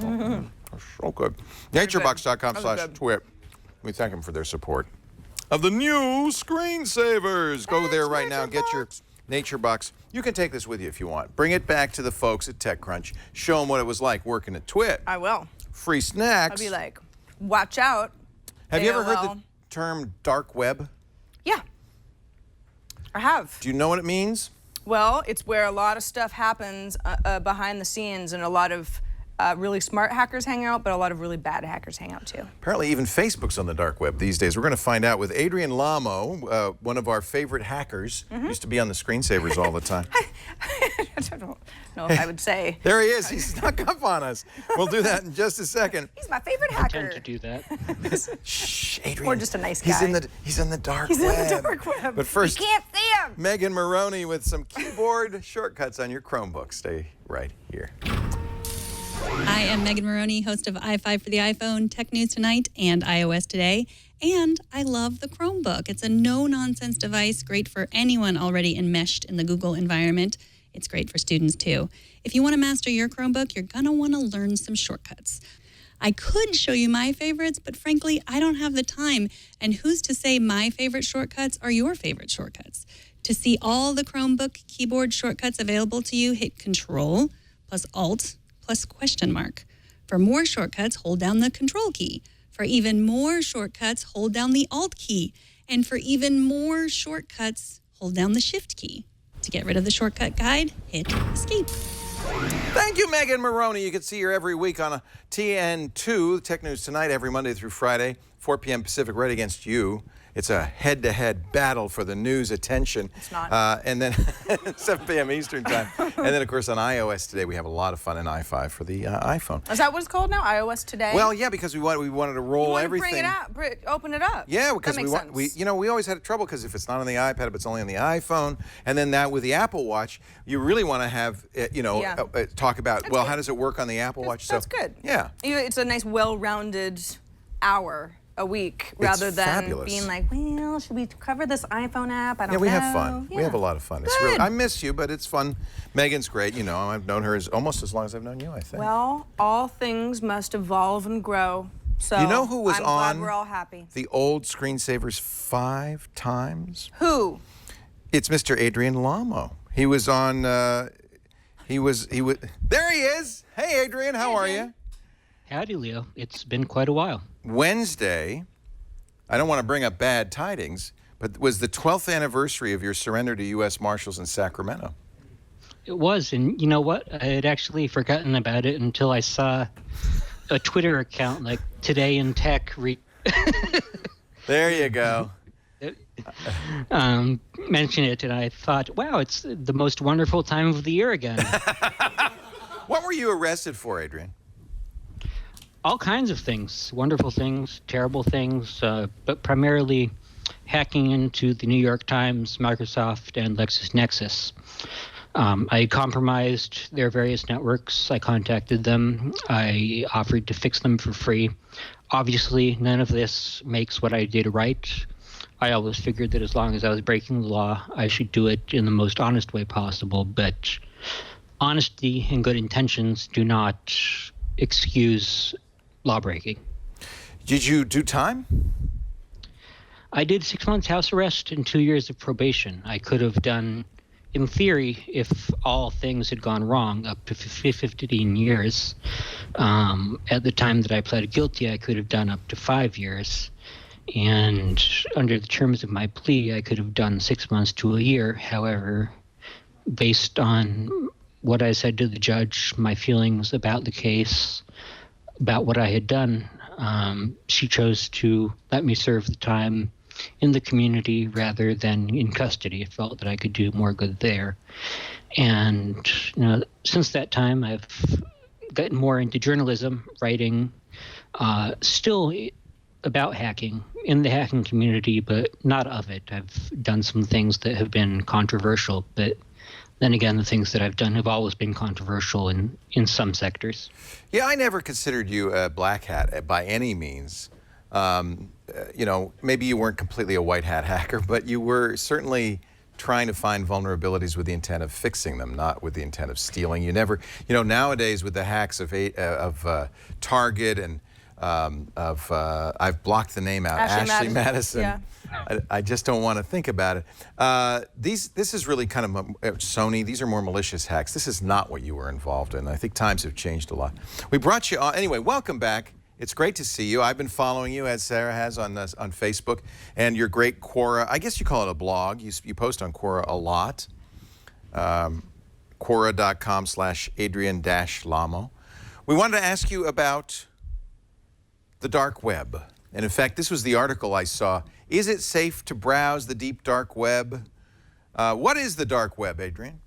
So good. NatureBox.com/twit. We thank them for their support of the new screensavers. Go there right now. Get your NatureBox. You can take this with you if you want. Bring it back to the folks at TechCrunch. Show them what it was like working at Twit. I will. Free snacks. I'll be like, watch out. Have you ever heard AOL. the term dark web? Yeah. I have. Do you know what it means? Well, it's where a lot of stuff happens behind the scenes, and a lot of really smart hackers hang out, but a lot of really bad hackers hang out too. Apparently even Facebook's on the dark web these days. We're going to find out with Adrian Lamo, one of our favorite hackers. Used to be on the screensavers all the time. I don't know if I would say. There he is. He snuck up on us. We'll do that in just a second. He's my favorite I hacker. tend to do that. Shh, Adrian. Or just a nice He's guy. in the dark He's web. in the dark web. But first, you can't see him. Megan Maroney with some keyboard shortcuts on your Chromebook. Stay right here. I am Megan Maroney, host of i5 for the iPhone, Tech News Tonight, and iOS Today. And I love the Chromebook. It's a no-nonsense device, great for anyone already enmeshed in the Google environment. It's great for students, too. If you want to master your Chromebook, you're going to want to learn some shortcuts. I could show you my favorites, but frankly, I don't have the time. And who's to say my favorite shortcuts are your favorite shortcuts? To see all the Chromebook keyboard shortcuts available to you, hit Control plus Alt plus question mark. For more shortcuts, hold down the Control key. For even more shortcuts, hold down the Alt key. And for even more shortcuts, hold down the Shift key. To get rid of the shortcut guide, hit Escape. Thank you, Megan Maroney. You can see her every week on a TN2, Tech News Tonight, every Monday through Friday, 4 p.m. Pacific, right against you. It's a head-to-head battle for the news attention. It's not. And then 7 p.m. Eastern time. And then, of course, on iOS Today, we have a lot of fun in i5 for the iPhone. Is that what it's called now? iOS Today? Well, yeah, because we wanted to roll you want everything. to bring it out, open it up. Yeah, because that makes sense. we always had trouble because if it's not on the iPad, but it's only on the iPhone, and then that with the Apple Watch, you really want to have talk about That's good. how does it work on the Apple Watch? That's good. Yeah. It's a nice, well-rounded hour a week rather than fabulous. being like, well, should we cover this iPhone app? I don't know. Yeah, we have fun. Yeah. We have a lot of fun. It's Good. really, I miss you, but it's fun. Megan's great. You know, I've known her almost as long as I've known you, I think. Well, all things must evolve and grow. So you know who was I'm glad on we're all happy. the old screensavers 5 times? Who? It's Mr. Adrian Lamo. He was on, he was, there he is. Hey, Adrian, how are you? Howdy, Leo. It's been quite a while. Wednesday, I don't want to bring up bad tidings, but it was the 12th anniversary of your surrender to U.S. Marshals in Sacramento. It was, and you know what? I had actually forgotten about it until I saw a Twitter account like Today in Tech There you go. mention it, and I thought, wow, it's the most wonderful time of the year again. What were you arrested for, Adrian? All kinds of things, wonderful things, terrible things, but primarily hacking into the New York Times, Microsoft, and LexisNexis. I compromised their various networks. I contacted them. I offered to fix them for free. Obviously, none of this makes what I did right. I always figured that as long as I was breaking the law, I should do it in the most honest way possible. But honesty and good intentions do not excuse lawbreaking. Did you do time? I did 6 months house arrest and 2 years of probation. I could have done, in theory, if all things had gone wrong, up to 15 years. At the time that I pled guilty, I could have done up to 5 years. And under the terms of my plea, I could have done 6 months to a year. However, based on what I said to the judge, my feelings about the case, about what I had done, she chose to let me serve the time in the community rather than in custody. I felt that I could do more good there. And since that time, I've gotten more into journalism, writing, still about hacking, in the hacking community, but not of it. I've done some things that have been controversial, but then again, the things that I've done have always been controversial in some sectors. Yeah, I never considered you a black hat by any means. Maybe you weren't completely a white hat hacker, but you were certainly trying to find vulnerabilities with the intent of fixing them, not with the intent of stealing. You never, nowadays with the hacks of Target and I've blocked the name out, Ashley Madison. Yeah. I just don't want to think about it. This is really kind of Sony. These are more malicious hacks. This is not what you were involved in. I think times have changed a lot. We brought you on. Anyway, welcome back. It's great to see you. I've been following you, as Sarah has, on Facebook, and your great Quora. I guess you call it a blog. You post on Quora a lot. Quora.com/Adrian-Lamo. We wanted to ask you about the dark web. And in fact, this was the article I saw. Is it safe to browse the deep dark web? What is the dark web, Adrian?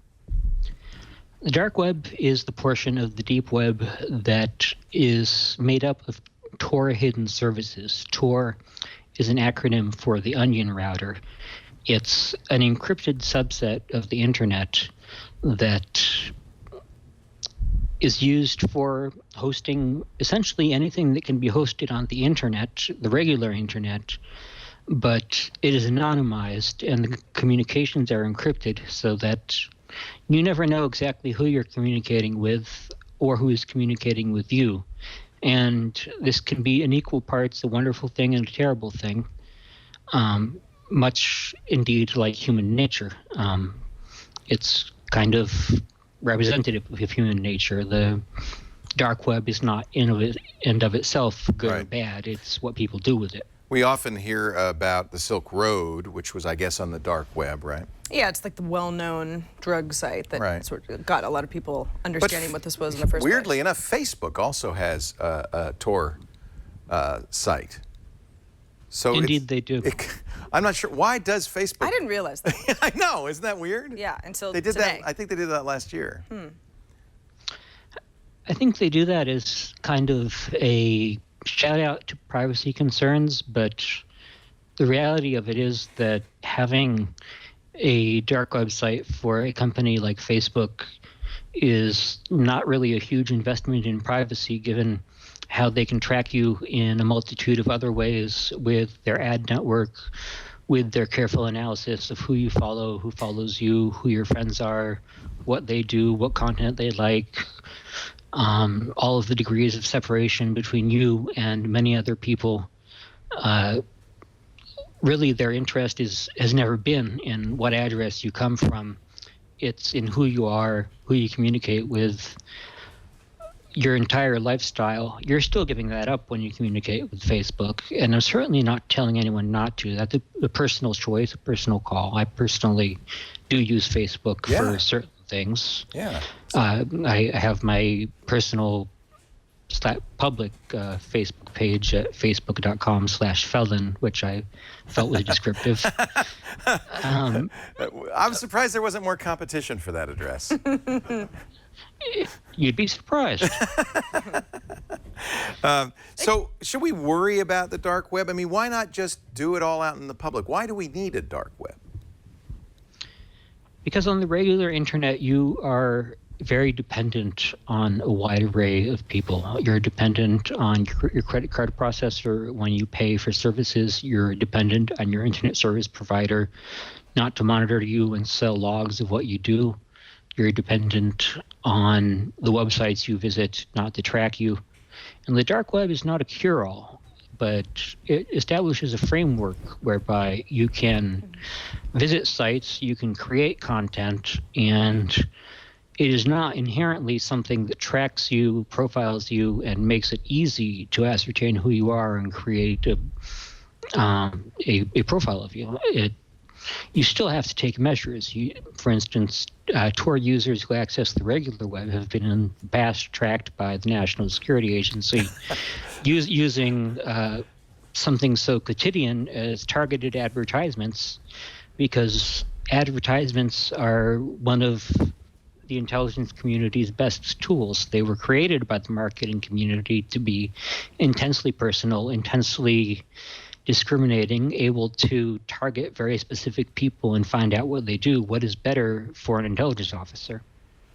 The dark web is the portion of the deep web that is made up of Tor hidden services. Tor is an acronym for the Onion router. It's an encrypted subset of the internet that is used for hosting essentially anything that can be hosted on the internet, the regular internet, but it is anonymized and the communications are encrypted so that you never know exactly who you're communicating with or who is communicating with you. And this can be in equal parts a wonderful thing and a terrible thing, much indeed like human nature. It's kind of representative of human nature. The dark web is not in and of itself good or bad. It's what people do with it. We often hear about the Silk Road, which was, I guess, on the dark web, right? Yeah, it's like the well-known drug site that sort of got a lot of people understanding what this was in the first place. Weirdly enough, Facebook also has a Tor site. So indeed, they do. I'm not sure. Why does Facebook? I didn't realize that. I know. Isn't that weird? Yeah, until they did today. that. I think they did that last year. I think they do that as kind of a shout out to privacy concerns, but the reality of it is that having a dark website for a company like Facebook is not really a huge investment in privacy, given how they can track you in a multitude of other ways with their ad network, with their careful analysis of who you follow, who follows you, who your friends are, what they do, what content they like, all of the degrees of separation between you and many other people. Really, their interest has never been in what address you come from. It's in who you are, who you communicate with, your entire lifestyle. You're still giving that up when you communicate with Facebook, and I'm certainly not telling anyone not to. That's a personal choice, a personal call. I personally do use Facebook for certain things. Yeah. I have my personal public Facebook page at facebook.com/felon, which I felt was descriptive. I'm surprised there wasn't more competition for that address. You'd be surprised. So should we worry about the dark web? I mean, why not just do it all out in the public? Why do we need a dark web? Because on the regular internet, you are very dependent on a wide array of people. You're dependent on your credit card processor when you pay for services. You're dependent on your internet service provider not to monitor you and sell logs of what you do. You're dependent on the websites you visit not to track you. And the dark web is not a cure-all, but it establishes a framework whereby you can visit sites, you can create content, and it is not inherently something that tracks you, profiles you, and makes it easy to ascertain who you are and create a profile of you. You still have to take measures. For instance, Tor users who access the regular web have been in the past tracked by the National Security Agency using something so quotidian as targeted advertisements, because advertisements are one of the intelligence community's best tools. They were created by the marketing community to be intensely personal, intensely discriminating, able to target very specific people and find out what they do, what is better for an intelligence officer.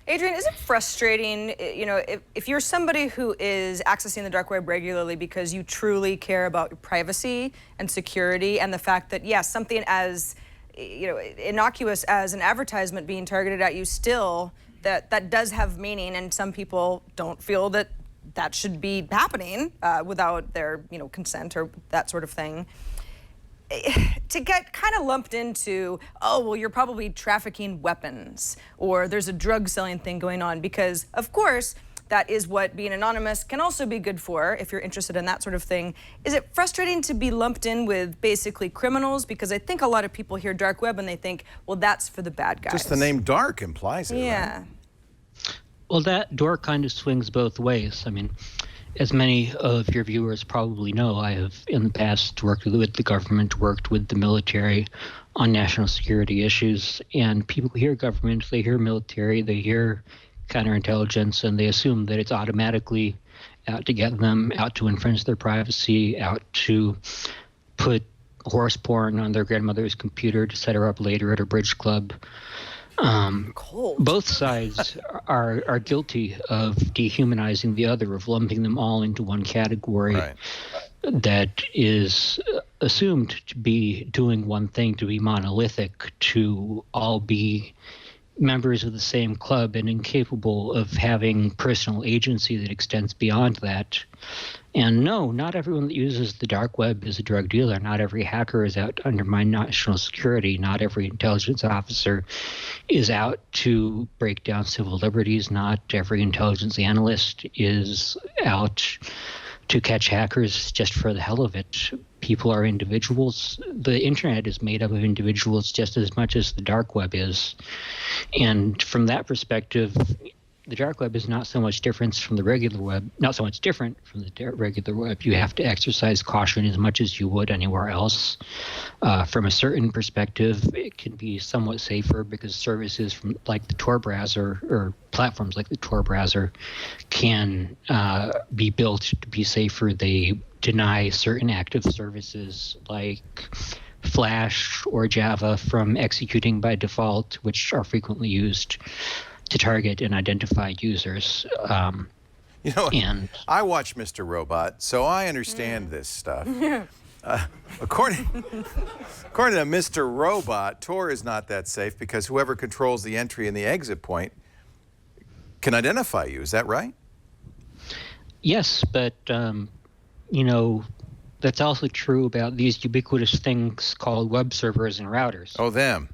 Adrian, is it frustrating, if you're somebody who is accessing the dark web regularly because you truly care about your privacy and security, and the fact that, yes, something as innocuous as an advertisement being targeted at you, still that does have meaning, and some people don't feel that should be happening without their consent or that sort of thing. To get kind of lumped into, oh, well, you're probably trafficking weapons, or there's a drug selling thing going on, because of course that is what being anonymous can also be good for if you're interested in that sort of thing. Is it frustrating to be lumped in with basically criminals? Because I think a lot of people hear dark web and they think, well, that's for the bad guys. Just the name dark implies it, yeah. Right? Well, that door kind of swings both ways. I mean, as many of your viewers probably know, I have in the past worked with the government, worked with the military on national security issues, and people hear government, they hear military, they hear counterintelligence, and they assume that it's automatically out to get them, out to infringe their privacy, out to put horse porn on their grandmother's computer to set her up later at a bridge club. Both sides are guilty of dehumanizing the other, of lumping them all into one category that is assumed to be doing one thing, to be monolithic, to all be members of the same club and incapable of having personal agency that extends beyond that. And no, not everyone that uses the dark web is a drug dealer. Not every hacker is out to undermine national security. Not every intelligence officer is out to break down civil liberties. Not every intelligence analyst is out to catch hackers just for the hell of it. People are individuals. The internet is made up of individuals just as much as the dark web is. And from that perspective, the dark web is not so much different from the regular web. Regular web. You have to exercise caution as much as you would anywhere else. From a certain perspective, it can be somewhat safer because services from like the Tor browser, or platforms like the Tor browser, can be built to be safer. They deny certain active services like Flash or Java from executing by default, which are frequently used to target and identify users. I watch Mr. Robot, so I understand this stuff. According to Mr. Robot, Tor is not that safe because whoever controls the entry and the exit point can identify you. Is that right? Yes, but that's also true about these ubiquitous things called web servers and routers. Oh, them.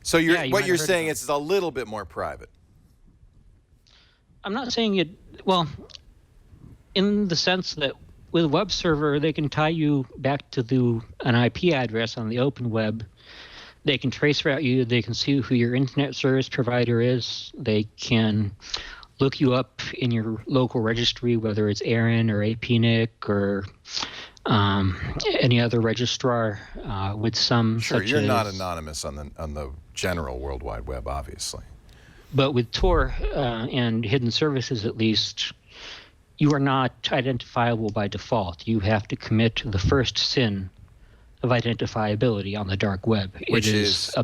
So what you're saying is it's a little bit more private. I'm not saying it, well, in the sense that with a web server, they can tie you back to an IP address on the open web. They can trace route you. They can see who your internet service provider is. They can look you up in your local registry, whether it's ARIN or APNIC or any other registrar with some. Sure, you're not anonymous on the general World Wide Web, obviously. But with Tor and hidden services, at least, you are not identifiable by default. You have to commit the first sin of identifiability on the dark web. Which is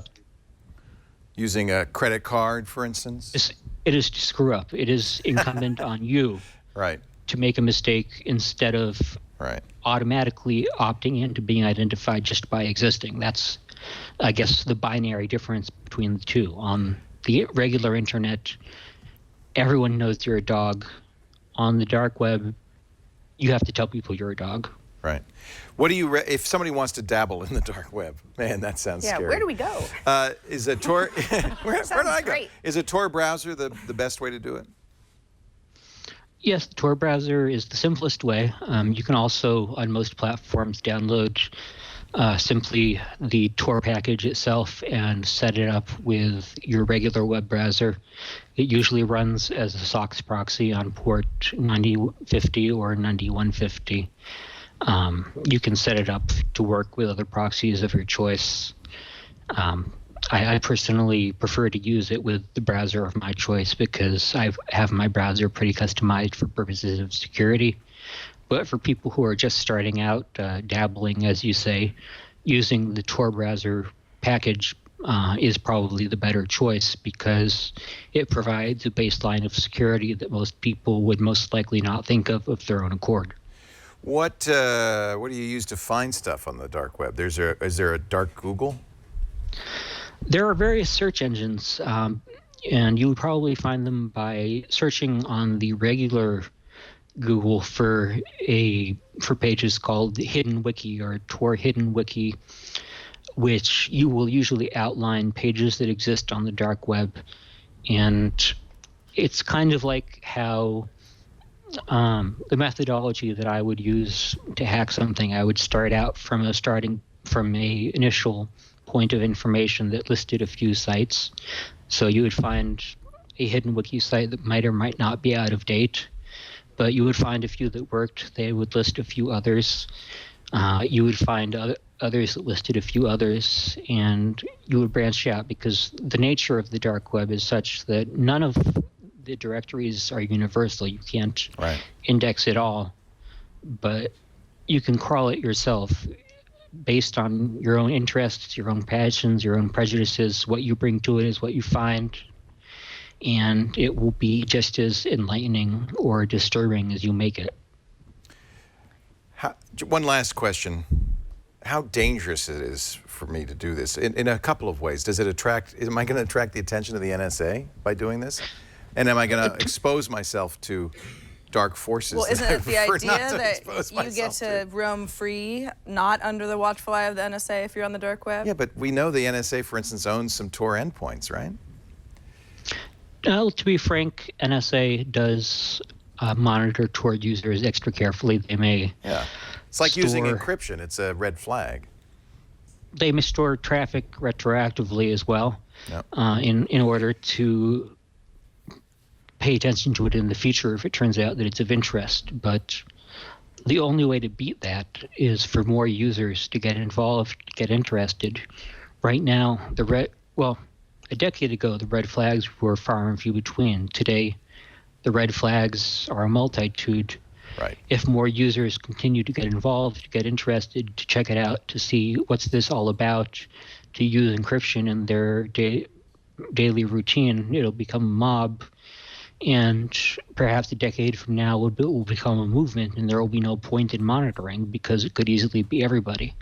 using a credit card, for instance? It is to screw up. It is incumbent on you to make a mistake instead of automatically opting into being identified just by existing. That's, I guess, the binary difference between the two. On the regular internet, everyone knows you're a dog. On the dark web, you have to tell people you're a dog. Right. What do you if somebody wants to dabble in the dark web? Man, that sounds scary. Yeah, where do we go? Is a Tor where do I go? Great. Is a Tor browser the best way to do it? Yes, the Tor browser is the simplest way. You can also, on most platforms, download simply the Tor package itself and set it up with your regular web browser. It usually runs as a SOCKS proxy on port 9050 or 9150. You can set it up to work with other proxies of your choice. I personally prefer to use it with the browser of my choice because I have my browser pretty customized for purposes of security. But for people who are just starting out, dabbling, as you say, using the Tor browser package is probably the better choice because it provides a baseline of security that most people would most likely not think of their own accord. What do you use to find stuff on the dark web? Is there a dark Google? There are various search engines, and you would probably find them by searching on the regular Google for pages called Hidden Wiki or Tor Hidden Wiki, which you will usually outline pages that exist on the dark web. And it's kind of like how the methodology that I would use to hack something. I would start out from a initial point of information that listed a few sites. So you would find a hidden wiki site that might or might not be out of date, but you would find a few that worked. They would list a few others. You would find others that listed a few others, and you would branch out because the nature of the dark web is such that none of the directories are universal. You can't index it all, but you can crawl it yourself based on your own interests, your own passions, your own prejudices. What you bring to it is what you find, and it will be just as enlightening or disturbing as you make it. One last question. How dangerous it is for me to do this in a couple of ways. Am I going to attract the attention of the NSA by doing this? And am I going to expose myself to dark forces? Well, isn't it the idea that you get to roam free, not under the watchful eye of the NSA if you're on the dark web? Yeah, but we know the NSA, for instance, owns some Tor endpoints, right? To be frank, NSA does monitor Tor users extra carefully. They may it's like using encryption. It's a red flag. They may store traffic retroactively as well in order to pay attention to it in the future if it turns out that it's of interest. But the only way to beat that is for more users to get involved, to get interested. Right now, a decade ago, the red flags were far and few between. Today, the red flags are a multitude. Right. If more users continue to get involved, to get interested, to check it out, to see what's this all about, to use encryption in their daily routine, it'll become a mob. And perhaps a decade from now it will become a movement, and there will be no point in monitoring because it could easily be everybody.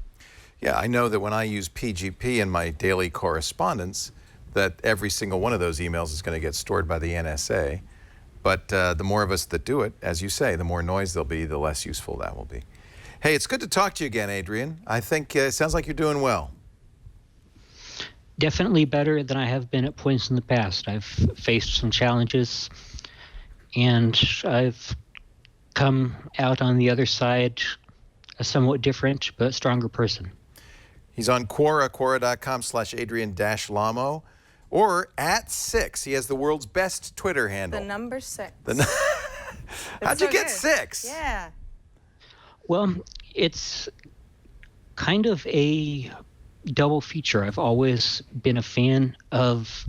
Yeah, I know that when I use PGP in my daily correspondence, that every single one of those emails is going to get stored by the NSA. But the more of us that do it, as you say, the more noise there'll be, the less useful that will be. Hey, it's good to talk to you again, Adrian. I think it sounds like you're doing well. Definitely better than I have been at points in the past. I've faced some challenges, and I've come out on the other side a somewhat different but stronger person. He's on Quora, Quora.com/Adrian-Lamo, or @6. He has the world's best Twitter handle. The number 6. How'd you get 6? Yeah. Well, it's kind of a double feature. I've always been a fan of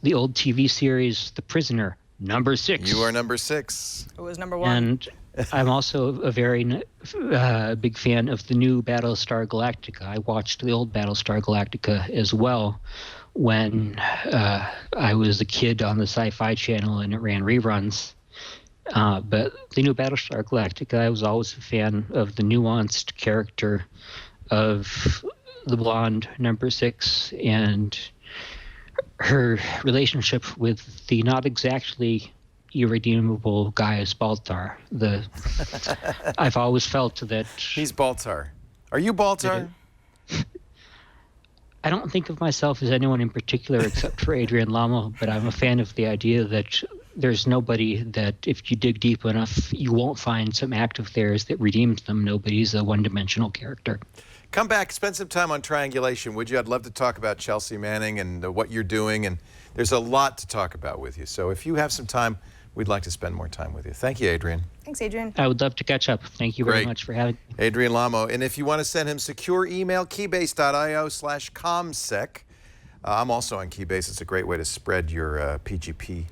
the old TV series The Prisoner, number 6. You are number 6. It was number 1. And I'm also a very big fan of the new Battlestar Galactica. I watched the old Battlestar Galactica as well when I was a kid on the Sci-Fi Channel and it ran reruns. But the new Battlestar Galactica, I was always a fan of the nuanced character of the blonde number 6 and her relationship with the not exactly irredeemable Gaius Baltar. I've always felt that he's Baltar. Are you Baltar? I don't think of myself as anyone in particular except for Adrian Lamo, but I'm a fan of the idea that there's nobody that if you dig deep enough, you won't find some act of theirs that redeems them. Nobody's a one-dimensional character. Come back, spend some time on triangulation, would you? I'd love to talk about Chelsea Manning and what you're doing, and there's a lot to talk about with you. So if you have some time, we'd like to spend more time with you. Thank you, Adrian. Thanks, Adrian. I would love to catch up. Thank you very much for having me. Adrian Lamo. And if you want to send him secure email, keybase.io/comsec. I'm also on Keybase. It's a great way to spread your PGP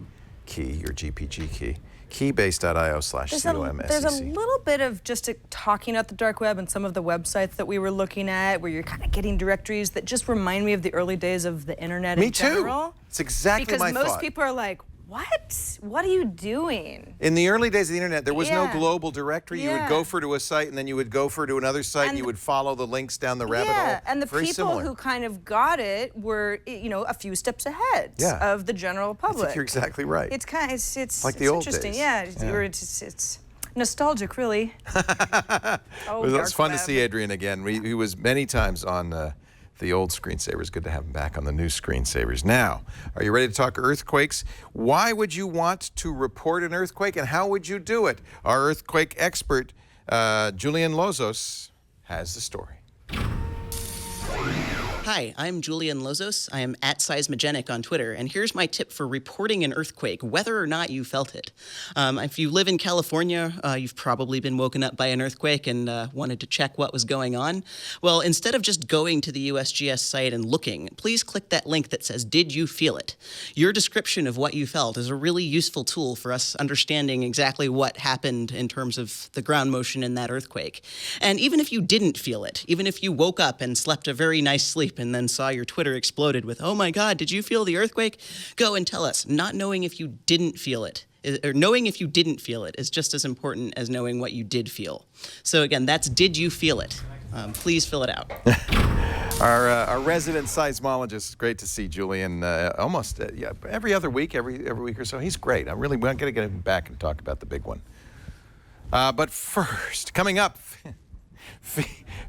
key, your GPG key. Keybase.io/COMSEC. There's a little bit of just talking about the dark web and some of the websites that we were looking at where you're kind of getting directories that just remind me of the early days of the internet in general. Me too. It's exactly my thought. Because most people are like, what? What are you doing? In the early days of the internet, there was no global directory. You would gopher to a site, and then you would gopher to another site, and you would follow the links down the rabbit hole. And the people who kind of got it were, a few steps ahead of the general public. I think you're exactly right. It's kind of, it's like the old interesting. days. It's nostalgic, really. It was fun to see Adrian again. He was many times on the old screensavers. Good to have him back on the new screensavers. Now, are you ready to talk earthquakes? Why would you want to report an earthquake, and how would you do it? Our earthquake expert, Julian Lozos, has the story. Hi, I'm Julian Lozos. I am at Seismogenic on Twitter, and here's my tip for reporting an earthquake, whether or not you felt it. If you live in California, you've probably been woken up by an earthquake and wanted to check what was going on. Well, instead of just going to the USGS site and looking, please click that link that says, "Did you feel it?" Your description of what you felt is a really useful tool for us understanding exactly what happened in terms of the ground motion in that earthquake. And even if you didn't feel it, even if you woke up and slept a very nice sleep and then saw your Twitter exploded with, "Oh my God, did you feel the earthquake?" Go and tell us. Not knowing if you didn't feel it, or knowing if you didn't feel it, is just as important as knowing what you did feel. So again, that's "Did you feel it?" Please fill it out. Our resident seismologist. Great to see Julian almost every other week, every week or so. He's great. I'm going to get him back and talk about the big one. But first, coming up,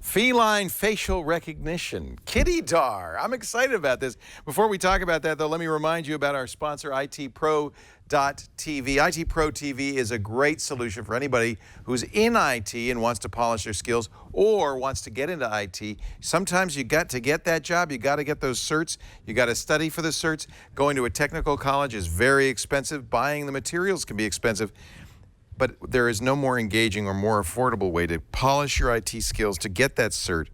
feline facial recognition, kitty dar. I'm excited about this. Before we talk about that, though, let me remind you about our sponsor, ITPro.tv. ITPro TV is a great solution for anybody who's in IT and wants to polish their skills or wants to get into IT. Sometimes you got to get that job. You got to get those certs. You got to study for the certs. Going to a technical college is very expensive. Buying the materials can be expensive. But there is no more engaging or more affordable way to polish your IT skills to get that cert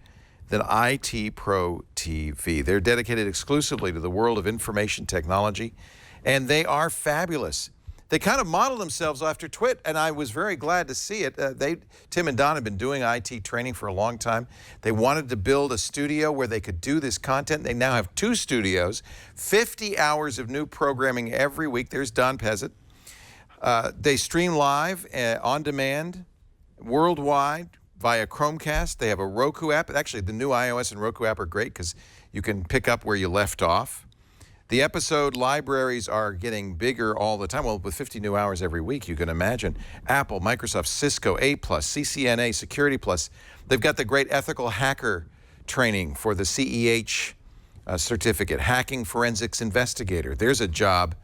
than ITPro TV. They're dedicated exclusively to the world of information technology, and they are fabulous. They kind of model themselves after Twit, and I was very glad to see it. Tim and Don have been doing IT training for a long time. They wanted to build a studio where they could do this content. They now have 2 studios, 50 hours of new programming every week. There's Don Pezzett. They stream live, on demand, worldwide, via Chromecast. They have a Roku app. Actually, the new iOS and Roku app are great because you can pick up where you left off. The episode libraries are getting bigger all the time. Well, with 50 new hours every week, you can imagine. Apple, Microsoft, Cisco, A+, CCNA, Security+. They've got the great ethical hacker training for the CEH certificate, Hacking Forensics Investigator. There's a job.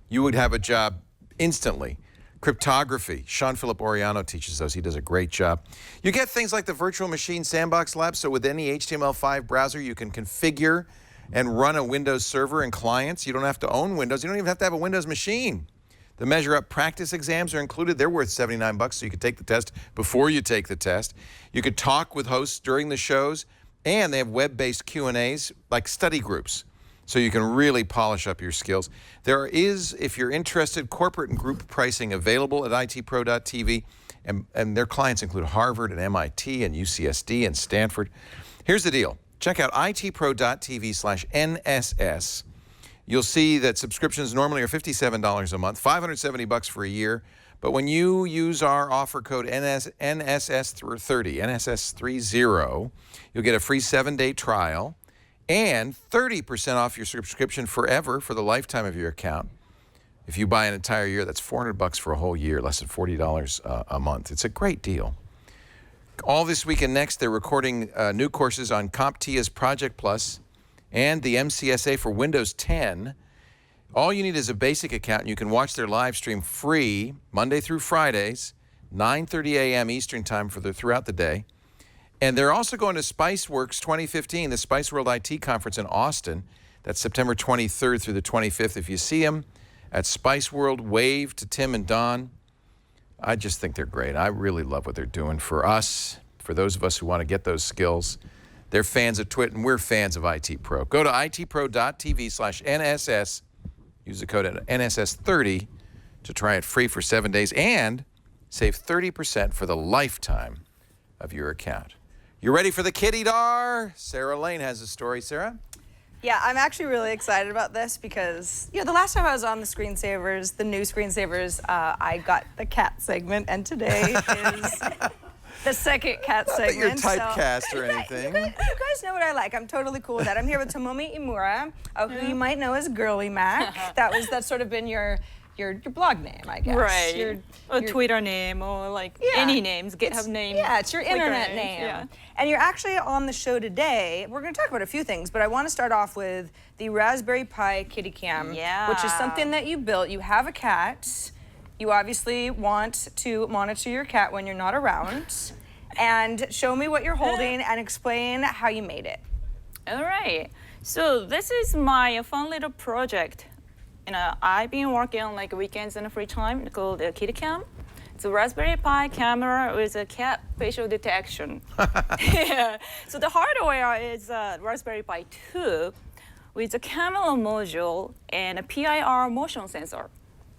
You would have a job instantly. Cryptography. Sean-Philip Oriano teaches those. He does a great job. You get things like the Virtual Machine Sandbox Lab, so with any HTML5 browser, you can configure and run a Windows server and clients. You don't have to own Windows. You don't even have to have a Windows machine. The Measure Up practice exams are included. They're worth $79, so you could take the test before you take the test. You could talk with hosts during the shows, and they have web-based Q&As like study groups, so you can really polish up your skills. There is, if you're interested, corporate and group pricing available at itpro.tv, and their clients include Harvard and MIT and UCSD and Stanford. Here's the deal. Check out itpro.tv/NSS. You'll see that subscriptions normally are $57 a month, $570 for a year. But when you use our offer code NSS30, you'll get a free 7-day trial and 30% off your subscription forever for the lifetime of your account. If you buy an entire year, that's $400 for a whole year, less than $40 a month. It's a great deal. All this week and next, they're recording new courses on CompTIA's Project Plus and the MCSA for Windows 10. All you need is a basic account, and you can watch their live stream free Monday through Fridays, 9:30 a.m. Eastern Time throughout the day. And they're also going to SpiceWorks 2015, the Spice World IT Conference in Austin. That's September 23rd through the 25th. If you see them at Spice World, wave to Tim and Don. I just think they're great. I really love what they're doing for us, for those of us who want to get those skills. They're fans of Twit, and we're fans of IT Pro. Go to itpro.tv/NSS. Use the code NSS30 to try it free for 7 days and save 30% for the lifetime of your account. You ready for the kitty dar? Sarah Lane has a story. Sarah? Yeah, I'm actually really excited about this because, the last time I was on the Screensavers, the new Screensavers, I got the cat segment, and today is the second cat segment. Not that you're typecast or anything. You guys know what I like. I'm totally cool with that. I'm here with Tomomi Imura, who you might know as Girly Mac. That's sort of been your blog name, I guess. Right. Your Twitter name or any names, GitHub name. Yeah, it's your internet name. Yeah. And you're actually on the show today. We're going to talk about a few things, but I want to start off with the Raspberry Pi Kitty Cam, which is something that you built. You have a cat. You obviously want to monitor your cat when you're not around. And show me what you're holding and explain how you made it. All right. So this is my fun little project. I've been working on weekends and free time called the Kitty Cam. It's a Raspberry Pi camera with a cat facial detection. Yeah. So the hardware is Raspberry Pi 2 with a camera module and a PIR motion sensor.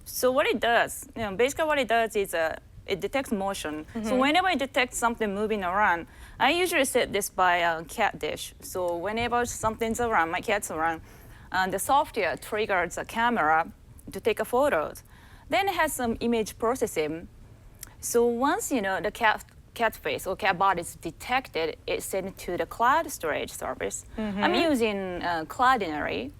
So what it does, basically what it does is it detects motion. So whenever it detects something moving around, I usually set this by a cat dish. So whenever something's around, my cat's around, the software triggers a camera to take photos. Then it has some image processing. So once the cat face or cat body is detected, it's sent to the cloud storage service. I'm using Cloudinary.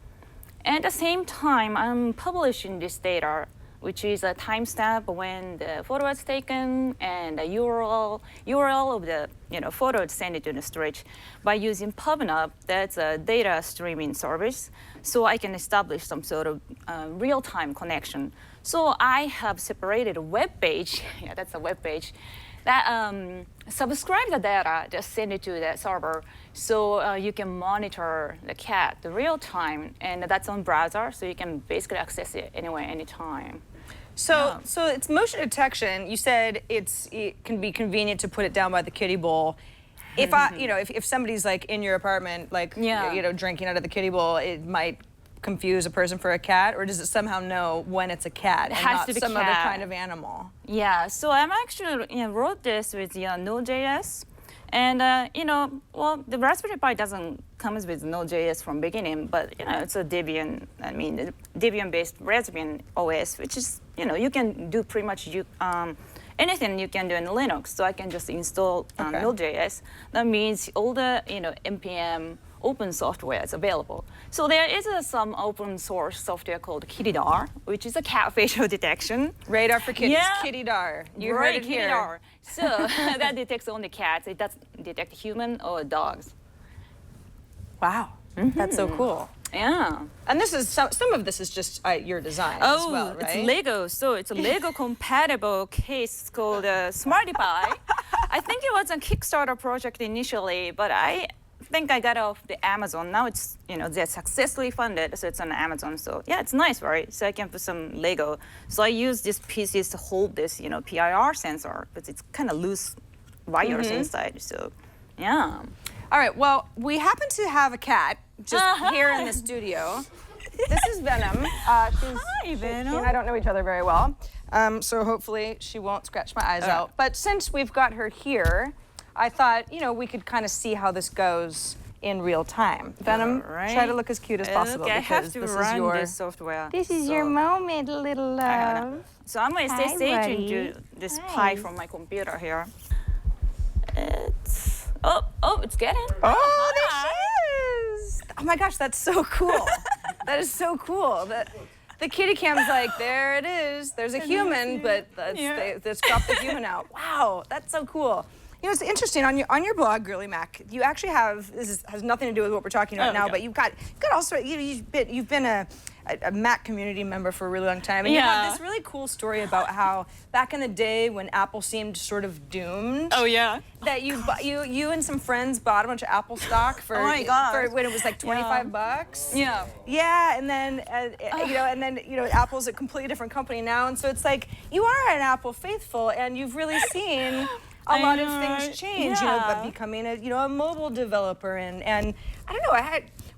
And at the same time, I'm publishing this data, which is a timestamp when the photo was taken and the URL of the photo is sent to the storage by using PubNub. That's a data streaming service. So I can establish some sort of real-time connection. So I have separated a web page. Yeah, that's a web page that subscribe the data, just send it to that server, so you can monitor the cat the real time, and that's on browser, so you can basically access it anywhere, anytime. So it's motion detection. You said it can be convenient to put it down by the kiddie bowl. If if somebody's in your apartment, drinking out of the kiddie bowl, it might confuse a person for a cat, or does it somehow know when it's a cat and not some other kind of animal? Yeah, so I'm actually wrote this with Node.js, and the Raspberry Pi doesn't come with Node.js from beginning, but it's a Debian, the Debian-based Raspbian OS, which is you can do pretty much anything you can do in Linux. So I can just install Node.js. That means all the npm open software is available. So there is some open source software called KittyDar, which is a cat facial detection. Radar for kitties, yeah. KittyDar. You heard it here. KittyDar. So that detects only cats. It doesn't detect human or dogs. Wow, that's so cool. Yeah. And this is some of this is just your design as well, right? It's Lego. So it's a Lego compatible case called Smarty Pi. I think it was a Kickstarter project initially, but I think I got it off the Amazon. Now it's they're successfully funded, so it's on Amazon. So yeah, it's nice, right? So I can put some Lego. So I use these pieces to hold this PIR sensor, because it's kind of loose wires inside. So yeah. All right. Well, we happen to have a cat just here in the studio. This is Venom. Hi, Venom. She and I don't know each other very well, so hopefully she won't scratch my eyes out. But since we've got her here, I thought, we could kind of see how this goes in real time. Venom, try to look as cute as possible. Okay, I have to run this software. This is your moment, little love. So I'm going to stay staging to this Pi from my computer here. It's getting. Oh, there she is. Oh my gosh, that's so cool. That is so cool. The kitty cam's there it is. There's a human, but let's crop the human out. Wow, that's so cool. It's interesting on your blog, Girly Mac. You actually have has nothing to do with what we're talking about now, but you've got also you've been a a Mac community member for a really long time, and you have this really cool story about how back in the day when Apple seemed sort of doomed. Oh yeah. That you and some friends bought a bunch of Apple stock for, Oh my gosh. for when it was like 25 bucks. Yeah. Yeah, and then Apple's a completely different company now, and so it's like you are an Apple faithful, and you've really seen a lot of things change. Yeah. But becoming a mobile developer, and I don't know.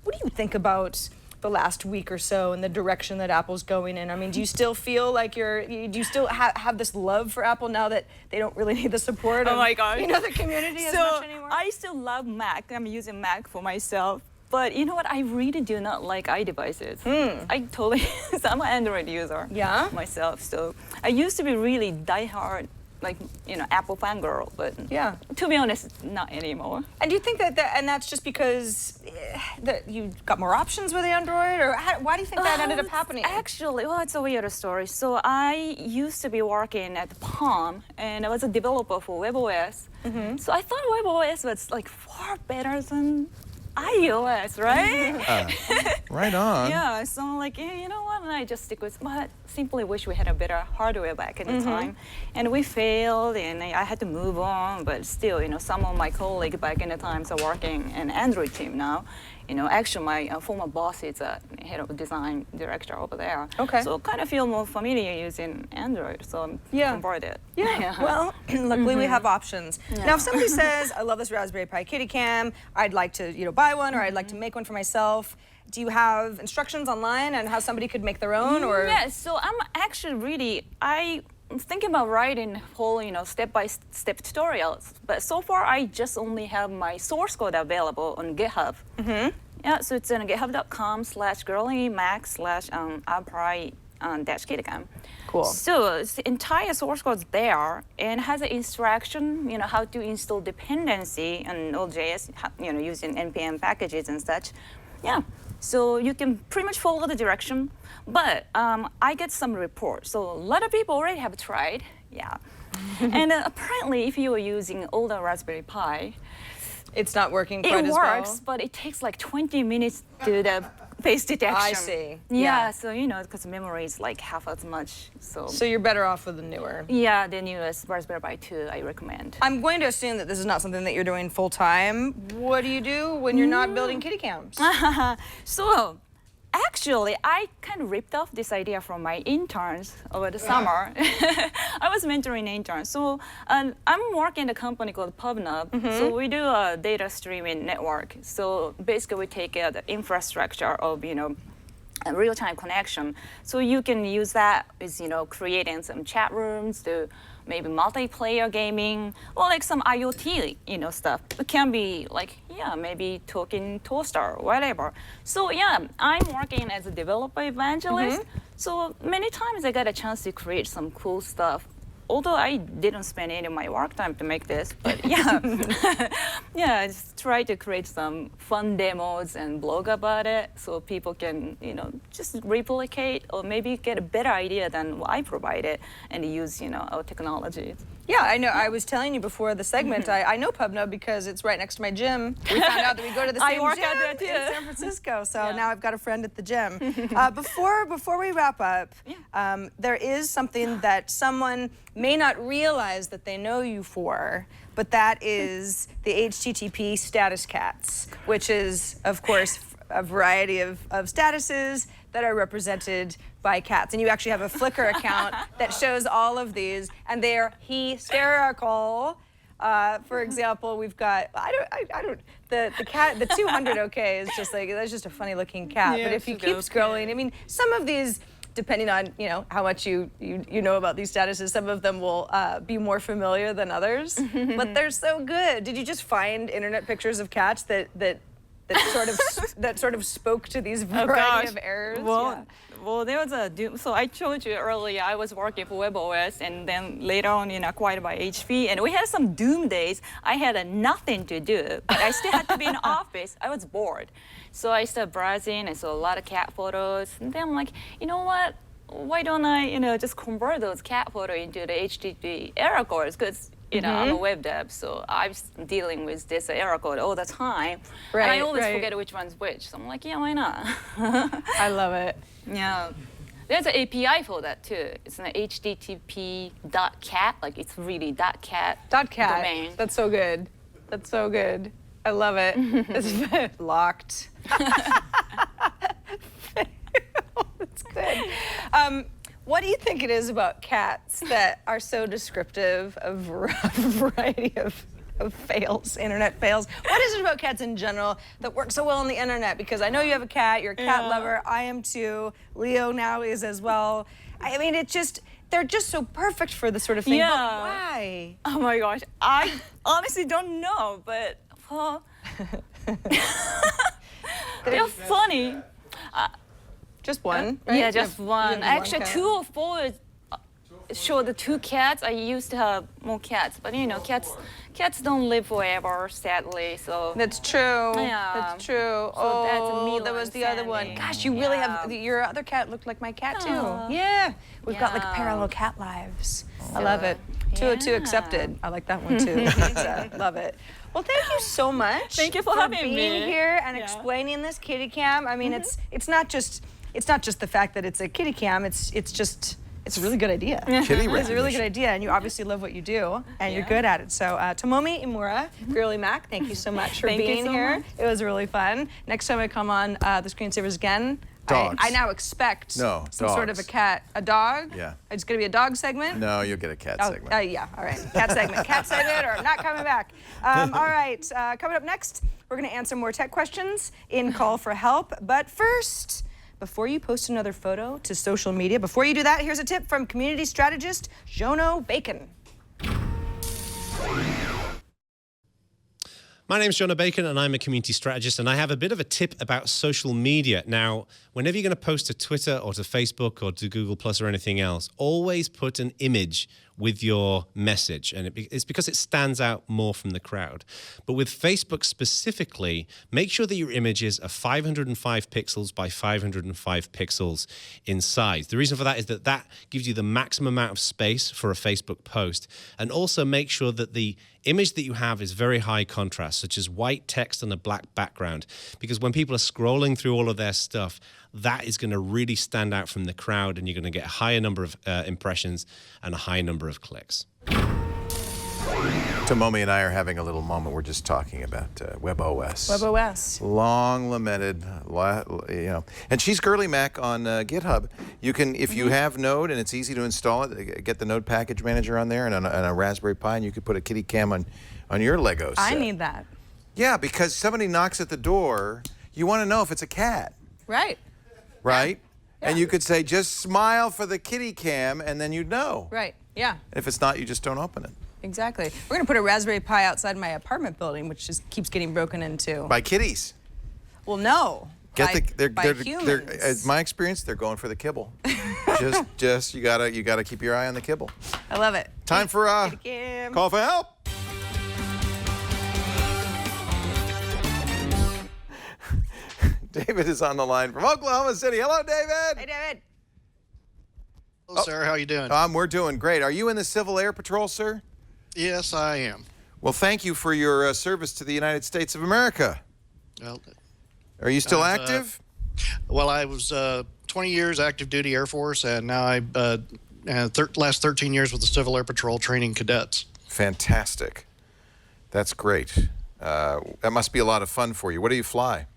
What do you think about the last week or so and the direction that Apple's going in? I mean, do you still feel like do you still have this love for Apple now that they don't really need the support of the community as much anymore? I still love Mac. I'm using Mac for myself. But you know what? I really do not like iDevices. I totally, I'm an Android user myself. So I used to be really diehard, Apple fangirl, but to be honest, not anymore. And do you think and that's just because that you got more options with Android, or why do you think that ended up happening? Actually, well, it's a weird story. So I used to be working at Palm, and I was a developer for WebOS. So I thought WebOS was far better than iOS, right? Right on. Yeah, so I'm like, you know what? And I just stick with, but simply wish we had a better hardware back in the time. And we failed, and I had to move on, but still, some of my colleagues back in the times are working in Android team now. Actually, my former boss is a head of design director over there. Okay. So kind of feel more familiar using Android, so I'm converted. Yeah. Well, luckily we have options. Now, if somebody says, I love this Raspberry Pi Kitty Cam, I'd like to buy one, or I'd like to make one for myself, do you have instructions online on how somebody could make their own? Or Yes, so I'm actually I'm thinking about writing whole, step-by-step tutorials, but so far I just only have my source code available on GitHub. Yeah, so it's on github.com/girlymac/apply-kittycam. Cool. So the entire source code is there, and has an instruction, how to install dependency on Node.js, using npm packages and such. Yeah. So you can pretty much follow the direction, but I get some reports. So a lot of people already have tried, and apparently if you are using older Raspberry Pi, it's not working quite as well. It works, but it takes like 20 minutes to the face detection. I see. Yeah, so because memory is like half as much. So you're better off with the newer. Yeah, the newest Raspberry Pi 2 I recommend. I'm going to assume that this is not something that you're doing full time. What do you do when you're not building kitty cams? So actually, I kind of ripped off this idea from my interns over the summer. I was mentoring interns. So I'm working at a company called PubNub. So we do a data streaming network. So basically, we take the infrastructure of, a real-time connection. So you can use that with, creating some chat rooms to maybe multiplayer gaming, or like some IoT, stuff. It can be maybe talking toaster or whatever. So I'm working as a developer evangelist. So many times I got a chance to create some cool stuff. Although I didn't spend any of my work time to make this, but I just try to create some fun demos and blog about it so people can, just replicate or maybe get a better idea than what I provided and use, our technology. Yeah, I know. I was telling you before the segment, I know PubNub because it's right next to my gym. We found out that we go to the same work gym out there too. in San Francisco, so now I've got a friend at the gym. Before we wrap up, there is something that someone may not realize that they know you for, but that is the HTTP status cats, which is, of course, a variety of statuses that are represented by cats. And you actually have a Flickr account that shows all of these, and they are hysterical. For example, we've got, the cat, the 200 OK is just that's just a funny looking cat. Yeah, but if you keep scrolling, I mean, some of these, depending on, how much you know about these statuses, some of them will be more familiar than others, but they're so good. Did you just find internet pictures of cats that sort of spoke to these variety of errors? Well, there was a so I told you earlier I was working for WebOS, and then later on, acquired by HP, and we had some doom days. I had nothing to do, but I still had to be in the office. I was bored, so I started browsing. I saw a lot of cat photos, and then I'm like, you know what? Why don't I, just convert those cat photos into the HTTP error codes? Because You know, I'm a web dev, so I'm dealing with this error code all the time. Right, and I always right. forget which one's which. So I'm like, yeah, why not? I love it. Yeah. There's an API for that too. It's an http.cat, like it's really .cat domain. That's so good. That's so good. I love it. It's locked. That's good. What do you think it is about cats that are so descriptive of a variety of fails, internet fails? What is it about cats in general that works so well on the internet? Because I know you have a cat, you're a cat lover, I am too, Leo now is as well. I mean, they're just so perfect for this sort of thing, but why? Oh my gosh, I honestly don't know, but well, they're funny. Just one, right? Yeah, just one. Actually, 2 or 4 show the 2 cats. I used to have more cats, but you know, cats don't live forever, sadly. So that's true. Yeah, that's true. So that's that was the other one. Gosh, you really have your other cat looked like my cat too. Yeah, we've got like parallel cat lives. I love it. 202 accepted. I like that one too. Love it. Well, thank you so much. Thank you for having being me here and explaining this kitty cam. I mean, it's not just the fact that it's a kitty cam. It's a really good idea. Kitty It's a really good idea, and you obviously love what you do, and you're good at it. So, Tomomi Imura, Girly Mac, thank you so much for being here. It was really fun. Next time I come on the Screensavers again, I now expect some sort of a dog. Yeah. It's going to be a dog segment. No, you'll get a cat segment. Yeah, all right. Cat segment. Cat segment, or I'm not coming back. All right, coming up next, we're going to answer more tech questions in Call for Help. But first, before you post another photo to social media, before you do that, here's a tip from community strategist Jono Bacon. My name's Jono Bacon, and I'm a community strategist, and I have a bit of a tip about social media. Now, whenever you're going to post to Twitter or to Facebook or to Google Plus or anything else, always put an image with your message, and it's because it stands out more from the crowd. But with Facebook specifically, make sure that your images are 505 pixels by 505 pixels in size. The reason for that is that gives you the maximum amount of space for a Facebook post, and also make sure that the image that you have is very high contrast, such as white text on a black background, because when people are scrolling through all of their stuff, that is going to really stand out from the crowd, and you're going to get a higher number of impressions and a high number of clicks. Tomomi and I are having a little moment. We're just talking about WebOS. WebOS. Long lamented, and she's Girly Mac on GitHub. You can, if you have Node and it's easy to install it, get the Node package manager on there and on a Raspberry Pi, and you could put a kitty cam on your Legos. I need that. Yeah, because somebody knocks at the door, you want to know if it's a cat. Right. Right? Yeah. And you could say, just smile for the kitty cam, and then you'd know. Right, yeah. And if it's not, you just don't open it. Exactly. We're going to put a Raspberry Pi outside my apartment building, which just keets getting broken into. By kitties. Well, no. By humans. As my experience, they're going for the kibble. just you gotta keep your eye on the kibble. I love it. Time for Call for Help. David is on the line from Oklahoma City. Hello, David. Hey, David. Hello, sir. How are you doing? We're doing great. Are you in the Civil Air Patrol, sir? Yes, I am. Well, thank you for your service to the United States of America. Well, are you still active? Well, I was 20 years active duty Air Force, and now I last 13 years with the Civil Air Patrol training cadets. Fantastic. That's great. That must be a lot of fun for you. What do you fly?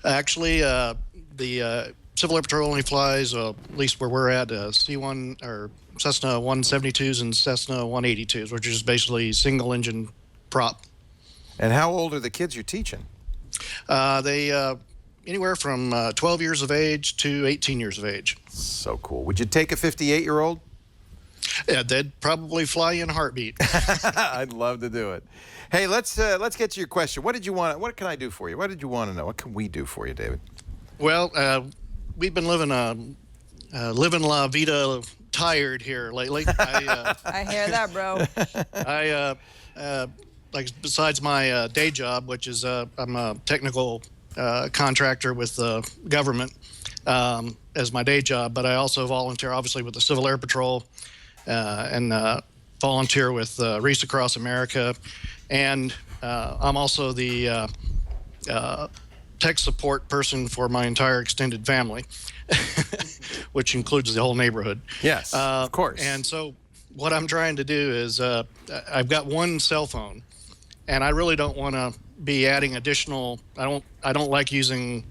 Actually, the Civil Air Patrol only flies, at least where we're at, C-1 or Cessna 172s and Cessna 182s, which is basically single-engine prop. And how old are the kids you're teaching? They anywhere from 12 years of age to 18 years of age. So cool. Would you take a 58-year-old? Yeah, they'd probably fly in a heartbeat. I'd love to do it. Hey, let's get to your question. What did you want? What can I do for you? What did you want to know? What can we do for you, David? Well, we've been living La Vida tired here lately. I hear that, bro. Besides my day job, which is I'm a technical contractor with the government as my day job, but I also volunteer, obviously, with the Civil Air Patrol, and volunteer with Reach Across America, and I'm also the tech support person for my entire extended family, which includes the whole neighborhood. Yes, of course. And so what I'm trying to do is I've got one cell phone, and I really don't want to be adding additional. I don't like using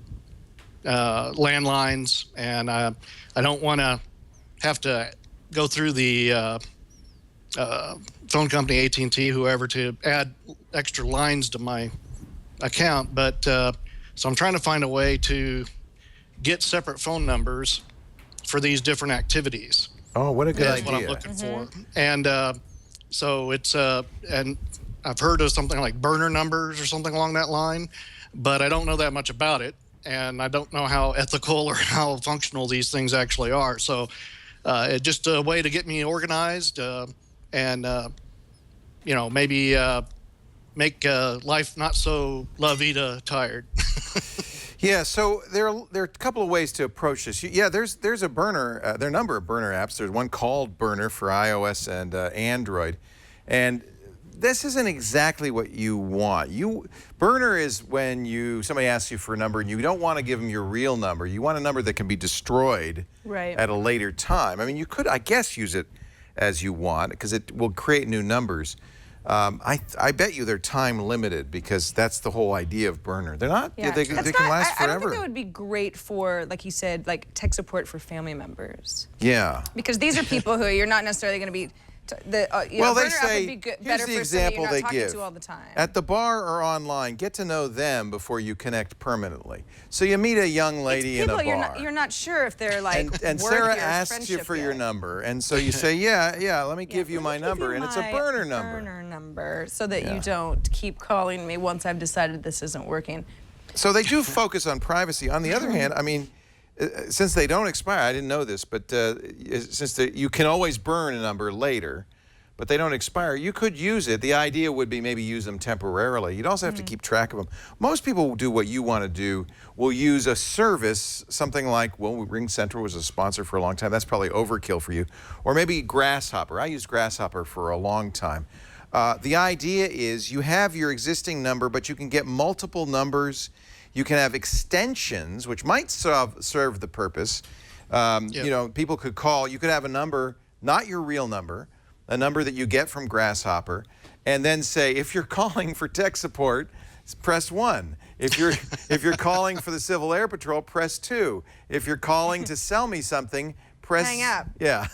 landlines, and I don't want to have to go through the phone company, AT&T, whoever, to add extra lines to my account. But so I'm trying to find a way to get separate phone numbers for these different activities. Oh, what a good That's idea. what I'm looking for. And so it's and I've heard of something like burner numbers or something along that line, but I don't know that much about it, and I don't know how ethical or how functional these things actually are. So it's just a way to get me organized and maybe make life not so La Vida tired. Yeah, so there are a couple of ways to approach this. Yeah, there's a burner. There are a number of burner apps. There's one called Burner for iOS and Android, and this isn't exactly what you want. Burner is when somebody asks you for a number and you don't want to give them your real number. You want a number that can be destroyed at a later time. I mean, you could, I guess, use it as you want because it will create new numbers. I bet you they're time limited because that's the whole idea of Burner. They're not. Yeah. They can last forever. I don't think that would be great for, like you said, like tech support for family members. Yeah. Because these are people who you're not necessarily going to be. Well, they say, would be here's the example they give. To all the time. At the bar or online, get to know them before you connect permanently. So you meet a young lady in a bar. You're not sure if they're like. And Sarah asks you for your number, and so you say, yeah, let me give you my number, and it's a burner number. Burner number, so that you don't keep calling me once I've decided this isn't working. So they do focus on privacy. On the other hand, I mean, since they don't expire, I didn't know this, but since you can always burn a number later, but they don't expire, you could use it. The idea would be maybe use them temporarily. You'd also have to keep track of them. Most people will do what you want to do, will use a service, something like, well, Ring Central was a sponsor for a long time. That's probably overkill for you. Or maybe Grasshopper. I used Grasshopper for a long time. The idea is you have your existing number, but you can get multiple numbers. You can have extensions, which might serve the purpose. People could call. You could have a number, not your real number, a number that you get from Grasshopper, and then say, if you're calling for tech support, press 1. If you're calling for the Civil Air Patrol, press 2. If you're calling to sell me something, press. Hang up. Yeah,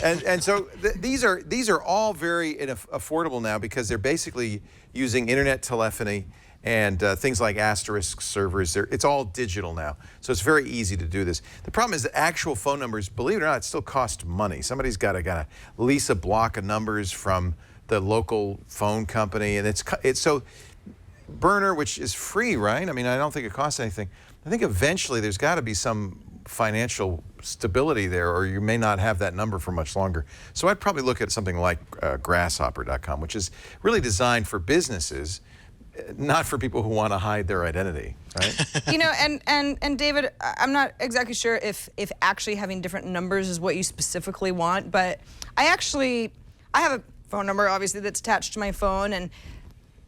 and so these are all very affordable now because they're basically using internet telephony and things like asterisk servers. It's all digital now, so it's very easy to do this. The problem is that actual phone numbers, believe it or not, it still cost money. Somebody's got to lease a block of numbers from the local phone company, and it's so Burner, which is free, right? I mean, I don't think it costs anything. I think eventually there's got to be some financial stability there, or you may not have that number for much longer. So I'd probably look at something like grasshopper.com, which is really designed for businesses, not for people who want to hide their identity, right? And David, I'm not exactly sure if actually having different numbers is what you specifically want, but I have a phone number, obviously, that's attached to my phone, and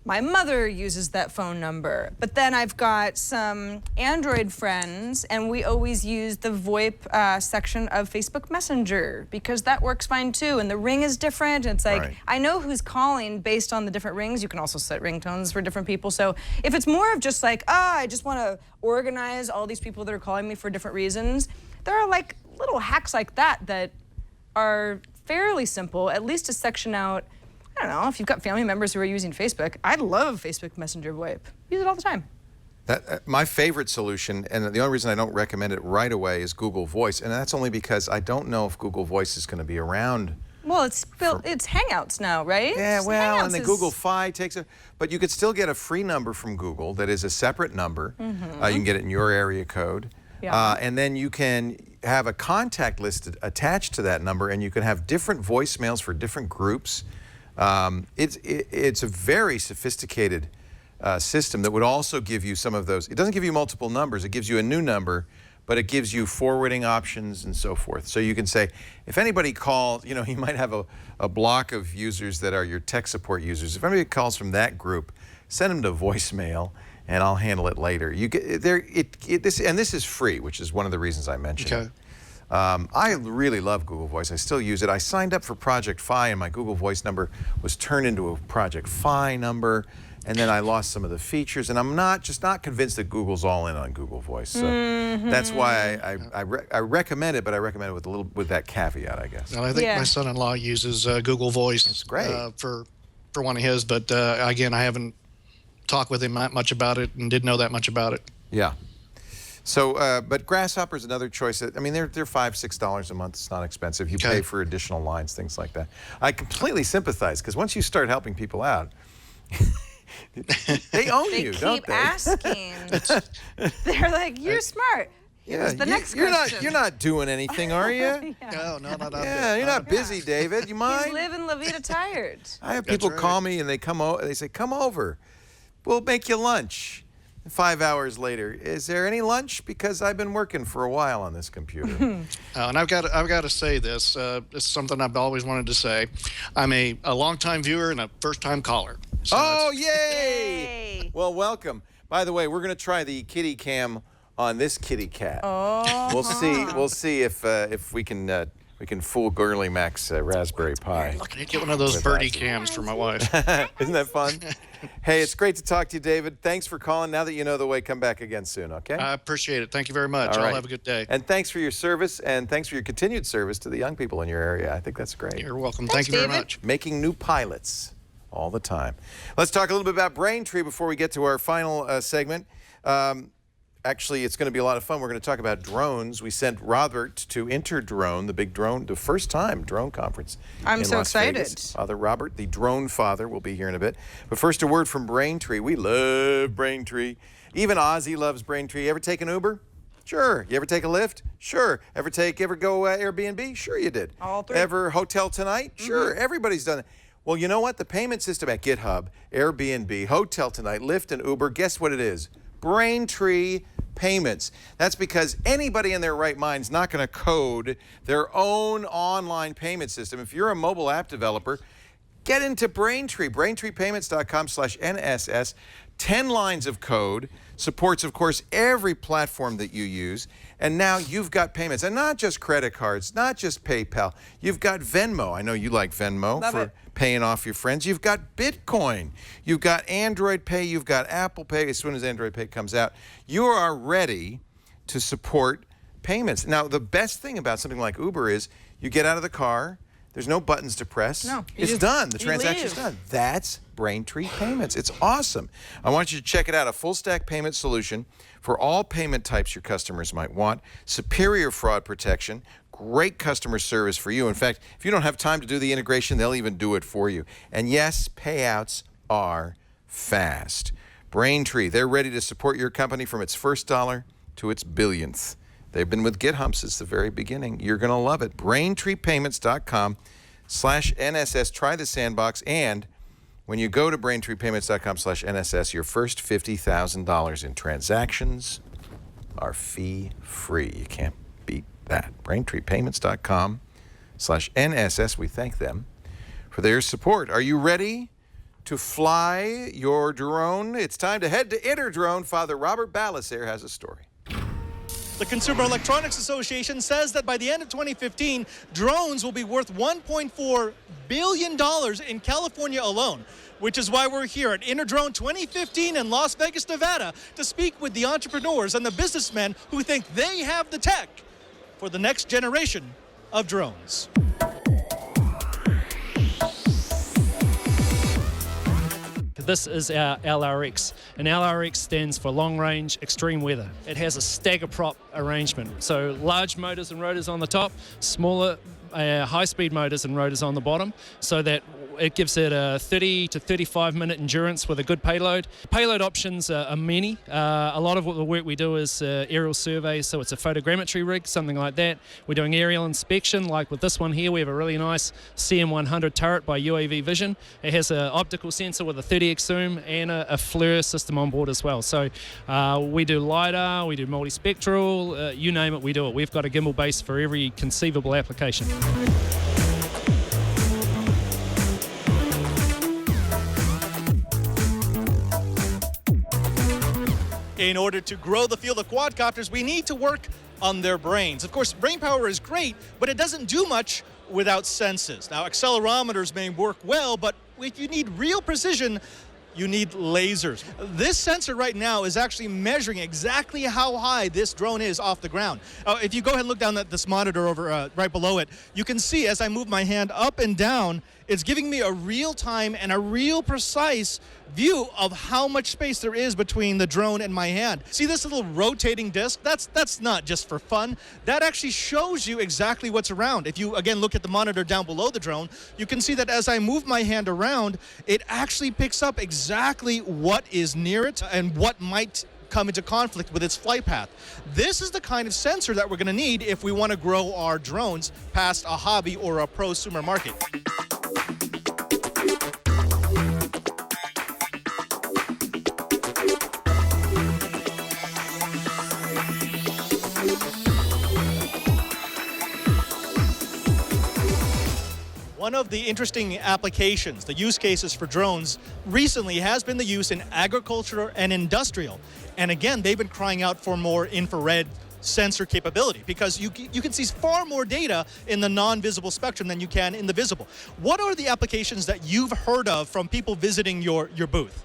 my mother uses that phone number. But then I've got some Android friends, and we always use the VoIP section of Facebook Messenger because that works fine too. And the ring is different. And it's like, I know who's calling based on the different rings. You can also set ringtones for different people. So if it's more of just like, I just want to organize all these people that are calling me for different reasons, there are like little hacks like that are fairly simple, at least to section out. I don't know, if you've got family members who are using Facebook, I love Facebook Messenger VoIP. Use it all the time. My favorite solution, and the only reason I don't recommend it right away, is Google Voice, and that's only because I don't know if Google Voice is going to be around. Well, it's Hangouts now, right? Yeah, well, and the Google Fi takes it, but you could still get a free number from Google that is a separate number. You can get it in your area code. Yeah. And then you can have a contact list attached to that number, and you can have different voicemails for different groups. It's a very sophisticated system that would also give you some of those. It doesn't give you multiple numbers. It gives you a new number, but it gives you forwarding options and so forth. So you can say, if anybody calls, you might have a block of users that are your tech support users. If anybody calls from that group, send them to voicemail, and I'll handle it later. You get there. This is free, which is one of the reasons I mentioned it. I really love Google Voice. I still use it. I signed up for Project Fi, and my Google Voice number was turned into a Project Fi number, and then I lost some of the features. And I'm not convinced that Google's all in on Google Voice. So that's why I recommend it, but I recommend it with that caveat, I guess. Well, I think my son-in-law uses Google Voice. That's great. For one of his, but again, I haven't talked with him that much about it and didn't know that much about it. Yeah. So, but Grasshopper is another choice. I mean, they're $5, $6 a month. It's not expensive. You pay for additional lines, things like that. I completely sympathize, because once you start helping people out, they own you, don't they? They keep asking. They're like, "You're smart." Yeah, the next you're not doing anything, are you? No, not Yeah, you're not busy, David. You mind? He's living La Vida tired. I have people call me and they come over. They say, "Come over. We'll make you lunch." 5 hours later, is there any lunch? Because I've been working for a while on this computer. And I've got to say this. It's something I've always wanted to say. I'm a longtime viewer and a first-time caller. So yay! Well, welcome. By the way, we're going to try the kitty cam on this kitty cat. Oh. We'll see if we can fool Girly Mac's Raspberry Pi. Looking to get one of those birdie cams for my wife. Isn't that fun? Hey, it's great to talk to you, David. Thanks for calling. Now that you know the way, come back again soon, okay? I appreciate it. Thank you very much. All right. I'll have a good day. And thanks for your service, and thanks for your continued service to the young people in your area. I think that's great. You're welcome. Thank you very much. Making new pilots all the time. Let's talk a little bit about Braintree before we get to our final segment. Actually, it's going to be a lot of fun. We're going to talk about drones. We sent Robert to InterDrone, the first time drone conference. I'm so Las excited. Vegas. Father Robert, the drone father, will be here in a bit. But first, a word from Braintree. We love Braintree. Even Ozzy loves Braintree. You ever take an Uber? Sure. You ever take a Lyft? Sure. Ever go Airbnb? Sure you did. All three. Ever hotel tonight? Sure. Everybody's done it. Well, you know what? The payment system at GitHub, Airbnb, Hotel Tonight, Lyft, and Uber, guess what it is? Braintree Payments. That's because anybody in their right mind is not going to code their own online payment system. If you're a mobile app developer, get into Braintree, braintreepayments.com/NSS. 10 lines of code, supports, of course, every platform that you use. And now you've got payments, and not just credit cards, not just PayPal. You've got Venmo. I know you like Venmo for paying off your friends. You've got Bitcoin. You've got Android Pay. You've got Apple Pay. As soon as Android Pay comes out, you are ready to support payments. Now, the best thing about something like Uber is you get out of the car, there's no buttons to press. No, it's done. The transaction's done. That's Braintree Payments. It's awesome. I want you to check it out. A full stack payment solution for all payment types your customers might want. Superior fraud protection. Great customer service for you. In fact, if you don't have time to do the integration, they'll even do it for you. And yes, payouts are fast. Braintree, they're ready to support your company from its first dollar to its billionth. They've been with GitHub since the very beginning. You're going to love it. BraintreePayments.com/NSS. Try the sandbox. And when you go to BraintreePayments.com/NSS, your first $50,000 in transactions are fee-free. You can't beat that. BraintreePayments.com/NSS. We thank them for their support. Are you ready to fly your drone? It's time to head to InterDrone. Father Robert Ballasare has a story. The Consumer Electronics Association says that by the end of 2015, drones will be worth $1.4 billion in California alone, which is why we're here at InterDrone 2015 in Las Vegas, Nevada, to speak with the entrepreneurs and the businessmen who think they have the tech for the next generation of drones. This is our LRX, and LRX stands for Long Range Extreme Weather. It has a stagger prop arrangement, so large motors and rotors on the top, smaller high-speed motors and rotors on the bottom, so that It gives it a 30 to 35 minute endurance with a good payload. Payload options are many. A lot of the work we do is aerial surveys, so it's a photogrammetry rig, something like that. We're doing aerial inspection, like with this one here. We have a really nice CM100 turret by UAV Vision. It has an optical sensor with a 30x zoom and a FLIR system on board as well. So we do LiDAR, we do multispectral, you name it, we do it. We've got a gimbal base for every conceivable application. In order to grow the field of quadcopters, we need to work on their brains. Of course, brain power is great, but it doesn't do much without senses. Now, accelerometers may work well, but if you need real precision, you need lasers. This sensor right now is actually measuring exactly how high this drone is off the ground. If you go ahead and look down at this monitor over right below it, you can see as I move my hand up and down, it's giving me a real-time and a real precise view of how much space there is between the drone and my hand. See this little rotating disc? That's not just for fun. That actually shows you exactly what's around. If you, again, look at the monitor down below the drone, you can see that as I move my hand around, it actually picks up exactly what is near it and what might come into conflict with its flight path. This is the kind of sensor that we're going to need if we want to grow our drones past a hobby or a prosumer market. One of the interesting applications, the use cases for drones recently has been the use in agriculture and industrial. And again, they've been crying out for more infrared sensor capability because you can see far more data in the non-visible spectrum than you can in the visible. What are the applications that you've heard of from people visiting your booth?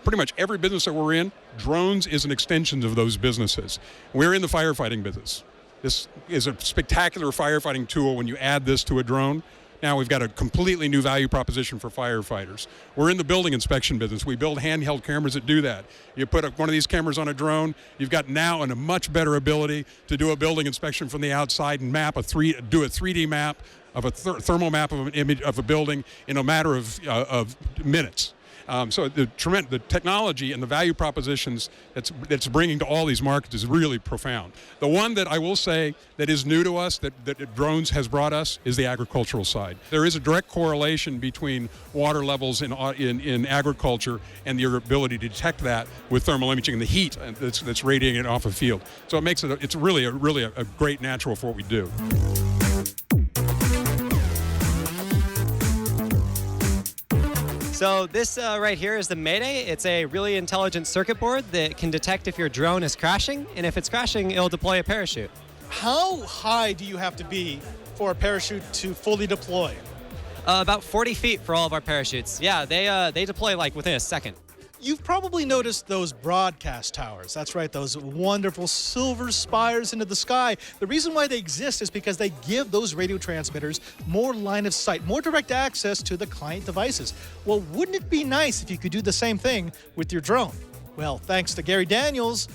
Pretty much every business that we're in, drones is an extension of those businesses. We're in the firefighting business. This is a spectacular firefighting tool when you add this to a drone. Now we've got a completely new value proposition for firefighters. We're in the building inspection business. We build handheld cameras that do that. You put one of these cameras on a drone, you've got now a much better ability to do a building inspection from the outside and do a 3D map of a thermal map of an image of a building in a matter of minutes. So the technology and the value propositions that's bringing to all these markets is really profound. The one that I will say that is new to us, that drones has brought us, is the agricultural side. There is a direct correlation between water levels in agriculture and your ability to detect that with thermal imaging and the heat that's radiating off a field. So it makes it's really a great natural for what we do. So this right here is the Mayday. It's a really intelligent circuit board that can detect if your drone is crashing, and if it's crashing, it'll deploy a parachute. How high do you have to be for a parachute to fully deploy? About 40 feet for all of our parachutes. Yeah, they deploy like within a second. You've probably noticed those broadcast towers. That's right, those wonderful silver spires into the sky. The reason why they exist is because they give those radio transmitters more line of sight, more direct access to the client devices. Well, wouldn't it be nice if you could do the same thing with your drone? Well, thanks to Gary Daniels,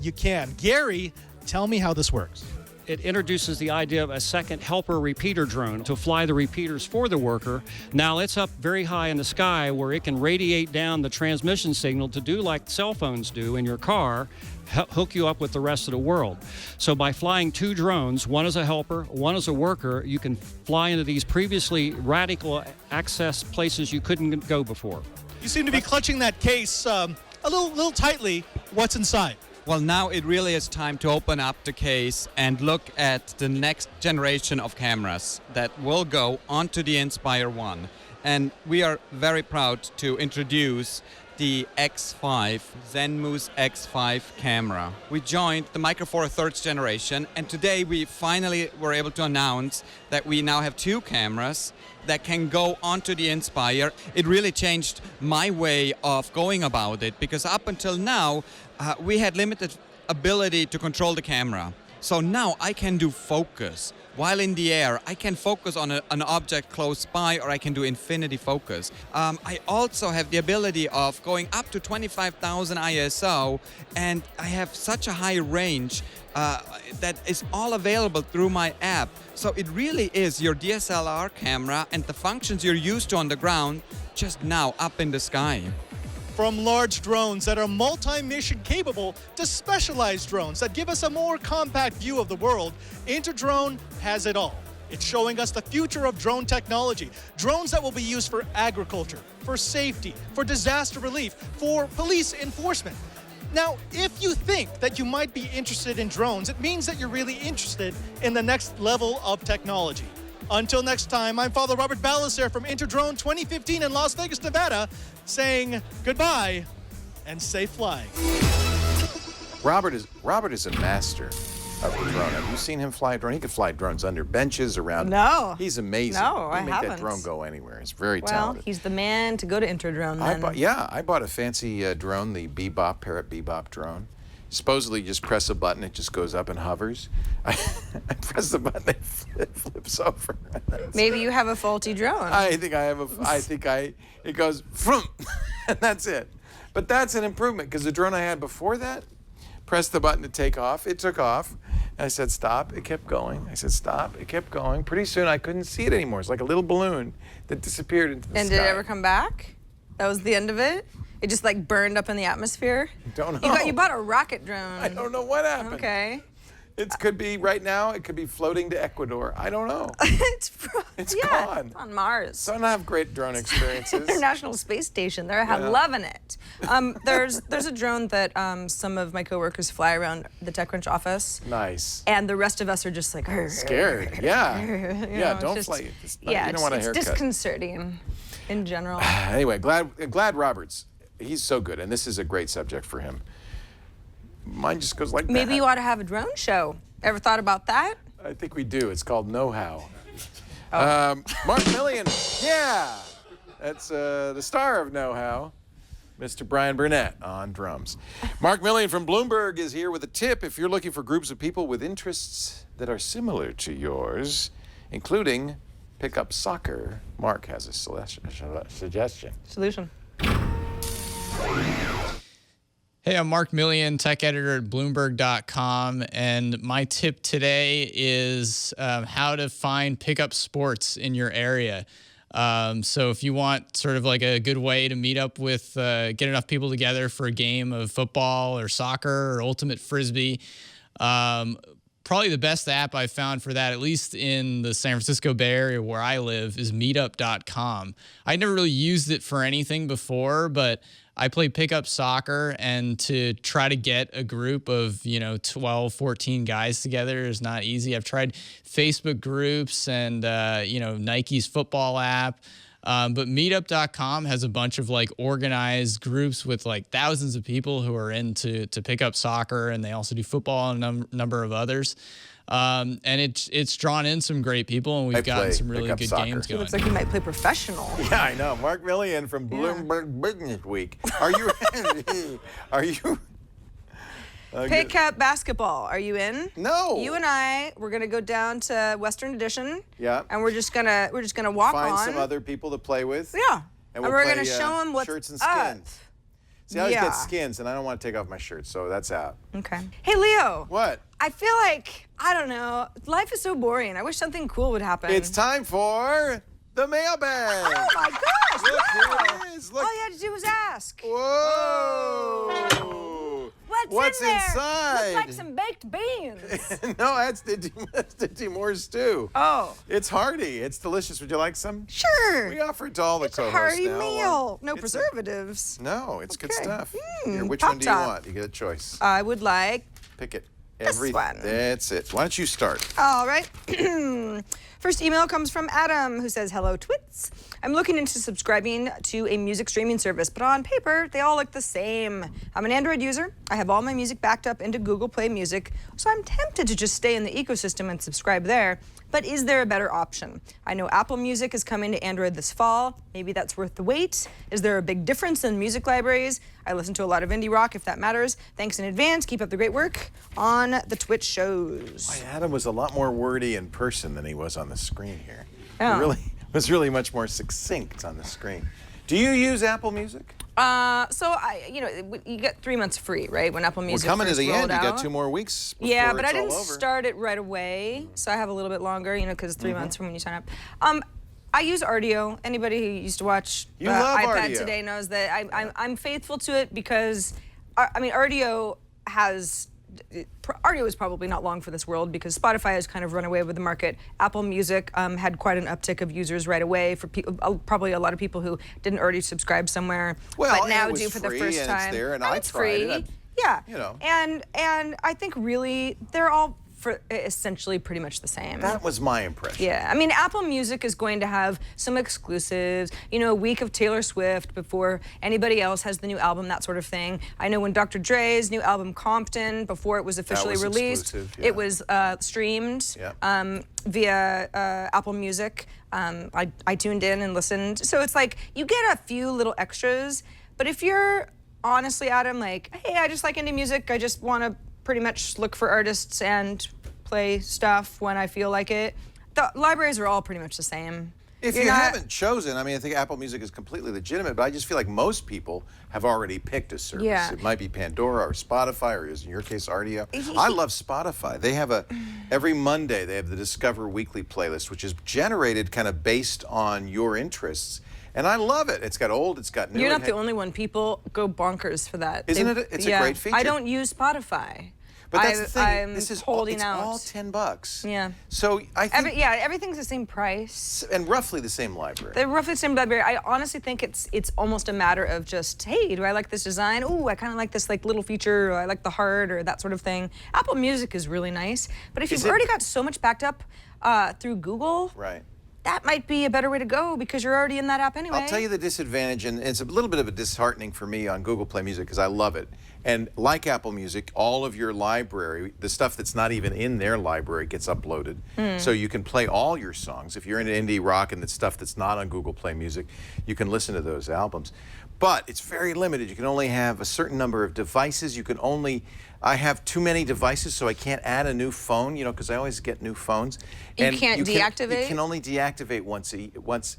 you can. Gary, tell me how this works. It introduces the idea of a second helper repeater drone to fly the repeaters for the worker. Now it's up very high in the sky where it can radiate down the transmission signal to do like cell phones do in your car, hook you up with the rest of the world. So by flying two drones, one as a helper, one as a worker, you can fly into these previously radical access places you couldn't go before. You seem to be clutching that case a little tightly. What's inside? Well, now it really is time to open up the case and look at the next generation of cameras that will go onto the Inspire 1. And we are very proud to introduce the X5, Zenmuse X5 camera. We joined the Micro Four 3rd generation, and today we finally were able to announce that we now have two cameras that can go onto the Inspire. It really changed my way of going about it, because up until now, we had limited ability to control the camera. So now I can do focus while in the air, I can focus on an object close by, or I can do infinity focus. I also have the ability of going up to 25,000 ISO, and I have such a high range that is all available through my app. So it really is your DSLR camera and the functions you're used to on the ground just now up in the sky. From large drones that are multi-mission capable to specialized drones that give us a more compact view of the world, InterDrone has it all. It's showing us the future of drone technology. Drones that will be used for agriculture, for safety, for disaster relief, for police enforcement. Now, if you think that you might be interested in drones, it means that you're really interested in the next level of technology. Until next time, I'm Father Robert Ballester from InterDrone 2015 in Las Vegas, Nevada, saying goodbye and safe flying. Robert is a master of the drone. Have you seen him fly a drone? He could fly drones under benches, around. No. He's amazing. No, I He can make haven't. that drone go anywhere. He's very Well, talented. he's the man to go to InterDrone then. I bought a fancy drone, the Parrot Bebop drone. Supposedly, you just press a button, it just goes up and hovers. I press the button, it flips over. Maybe you have a faulty drone. It goes, vroom, and that's it. But that's an improvement, because the drone I had before that, pressed the button to take off, it took off. And I said, stop, it kept going. I said, stop, it kept going. Pretty soon, I couldn't see it anymore. It's like a little balloon that disappeared into the sky. And did it ever come back? That was the end of it? It just like burned up in the atmosphere? Don't know. You bought a rocket drone. I don't know what happened. Okay. It could be right now. It could be floating to Ecuador. I don't know. It's gone. It's on Mars. So I don't have great drone experiences. International Space Station. They're loving it. There's a drone that some of my coworkers fly around the TechCrunch office. Nice. And the rest of us are just like scared. Yeah. Don't fly. You don't want a haircut. It's disconcerting in general. Anyway, glad Roberts. He's so good, and this is a great subject for him. Mine just goes like that. Maybe you ought to have a drone show. Ever thought about that? I think we do. It's called Know How. Oh. Mark Millian, yeah. That's the star of Know How, Mr. Brian Burnett on drums. Mark Millian from Bloomberg is here with a tip if you're looking for groups of people with interests that are similar to yours, including pickup soccer. Mark has a suggestion. Solution. Hey, I'm Mark Millian, tech editor at Bloomberg.com, and my tip today is how to find pickup sports in your area. So if you want sort of like a good way to meet up with, get enough people together for a game of football or soccer or ultimate frisbee, probably the best app I've found for that, at least in the San Francisco Bay Area where I live, is meetup.com. I never really used it for anything before, but I play pickup soccer, and to try to get a group of, 12, 14 guys together is not easy. I've tried Facebook groups and, Nike's football app. But meetup.com has a bunch of like organized groups with like thousands of people who are into pick up soccer, and they also do football and a number of others. And it's drawn in some great people, and we've gotten some really good games going. It looks like you might play professional. Yeah, I know. Mark Millian from Bloomberg Business Week. Are you? Pick up basketball. Are you in? No. You and I, we're gonna go down to Western Addition. Yeah. And we're just gonna walk on. Find some other people to play with. Yeah. And we're gonna show them what's shirts and up. skins. See, I always get skins, and I don't want to take off my shirt, so that's out. Okay. Hey, Leo. What? I feel like, I don't know, life is so boring. I wish something cool would happen. It's time for the mailbag. Oh my gosh! Look, wow. here it is. Look. All you had to do was ask. Whoa! What's in there? inside? Looks like some baked beans. No, that's Dinty Moore's stew. Oh. It's hearty. It's delicious. Would you like some? Sure. We offer it to all the co-hosts Hearty now. meal. No preservatives. No, it's good stuff. Mm, Here, which one do you Pop-Top. want? You get a choice. I would like Pick it. this one. That's it. Why don't you start? All right. First email comes from Adam, who says, hello, Twits. I'm looking into subscribing to a music streaming service, but on paper, they all look the same. I'm an Android user. I have all my music backed up into Google Play Music, so I'm tempted to just stay in the ecosystem and subscribe there. But is there a better option? I know Apple Music is coming to Android this fall. Maybe that's worth the wait. Is there a big difference in music libraries? I listen to a lot of indie rock, if that matters. Thanks in advance. Keep up the great work on the Twitch shows. Boy, Adam was a lot more wordy in person than he was on the screen here. Oh. He was really much more succinct on the screen. Do you use Apple Music? So you get 3 months free, right? When Apple Music We're coming to first the end. rolled You out. got 2 more weeks before Yeah, but I it's all didn't over. start it right away, so I have a little bit longer, because 3 months from when you sign up. I use Rdio. Anybody who used to watch love iPad Rdio. today knows that I'm faithful to it because, Rdio has. Rdio is probably not long for this world because Spotify has kind of run away with the market. Apple Music had quite an uptick of users right away for probably a lot of people who didn't already subscribe somewhere, Well, but now it was do for the free, first and time. it's there, and I it's tried free. it. Yeah, you know. and I think really they're all essentially pretty much the same. That was my impression. Yeah, I mean, Apple Music is going to have some exclusives, a week of Taylor Swift before anybody else has the new album, that sort of thing. I know when Dr. Dre's new album, Compton, before it was officially released, it was streamed via Apple Music. I tuned in and listened. So it's like, you get a few little extras, but if you're honestly, Adam, like, hey, I just like indie music, I just want to pretty much look for artists and play stuff when I feel like it. The libraries are all pretty much the same. If you haven't chosen, I think Apple Music is completely legitimate, but I just feel like most people have already picked a service. Yeah. It might be Pandora or Spotify, or in your case, Rdio. I love Spotify. They have every Monday, they have the Discover Weekly playlist, which is generated kind of based on your interests. And I love it. It's got old, it's got new. You're not the only one. People go bonkers for that. Isn't it? It's a great feature. I don't use Spotify. But that's the thing. I'm This is holding all, out. it's all $10. Yeah. So I think everything's the same price. And roughly the same library. They're roughly the same library. I honestly think it's almost a matter of just, hey, do I like this design? Ooh, I kind of like this little feature, or I like the heart, or that sort of thing. Apple Music is really nice, but if you've already got so much backed up through Google, right, that might be a better way to go because you're already in that app anyway. I'll tell you the disadvantage, and it's a little bit of a disheartening for me on Google Play Music because I love it. And like Apple Music, all of your library, the stuff that's not even in their library gets uploaded. So you can play all your songs. If you're into indie rock and the stuff that's not on Google Play Music, you can listen to those albums. But it's very limited. You can only have a certain number of devices. I have too many devices, so I can't add a new phone, because I always get new phones. You can't deactivate? You can only deactivate once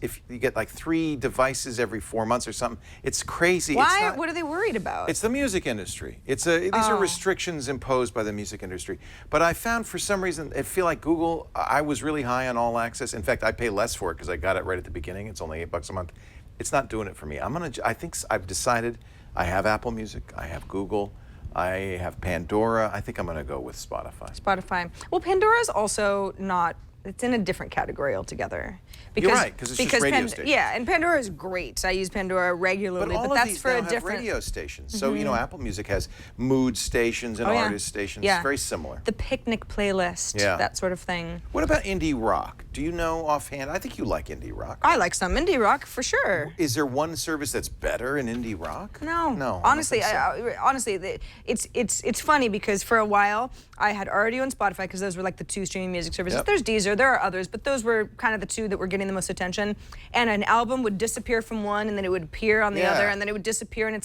if you get like 3 devices every 4 months or something. It's crazy. Why? What are they worried about? It's the music industry. These are restrictions imposed by the music industry. But I found for some reason, I feel like Google, I was really high on All Access. In fact, I pay less for it because I got it right at the beginning. It's only $8 a month. It's not doing it for me. I think I've decided I have Apple Music, I have Google, I have Pandora. I think I'm going to go with Spotify. Spotify. Well, Pandora's also not. It's in a different category altogether. You're right, because it's just radio stations. Yeah, and Pandora is great. I use Pandora regularly, but that's for a different. Radio stations. So Apple Music has mood stations and artist stations. Yeah. Very similar. The picnic playlist, that sort of thing. What about indie rock? Do you know offhand? I think you like indie rock. I like some indie rock for sure. Is there one service that's better in indie rock? No. Honestly, it's funny because for a while I had Rdio and Spotify because those were like the 2 streaming music services. Yep. There's Deezer, there are others, but those were kind of the 2 that were getting the most attention. And an album would disappear from one, and then it would appear on the other, and then it would disappear. And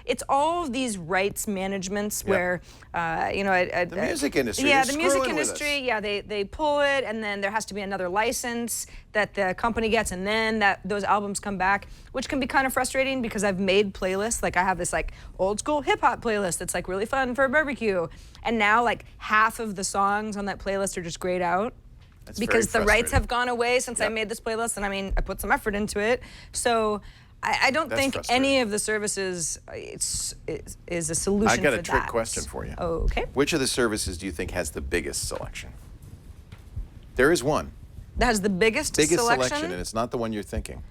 it's all of these rights managements where, the music industry. Yeah, the music industry. Yeah, they pull it, and then there has to be another license that the company gets, and then those albums come back, which can be kind of frustrating because I've made playlists. Like I have this old school hip hop playlist that's really fun for a barbecue, and now half of the songs on that playlist are just grayed out. That's because the rights have gone away since Yep. I made this playlist, and I put some effort into it. So I don't think any of the services is a solution for that. I got a trick question for you. Okay. Which of the services do you think has the biggest selection? There is one. That has the biggest selection, and it's not the one you're thinking.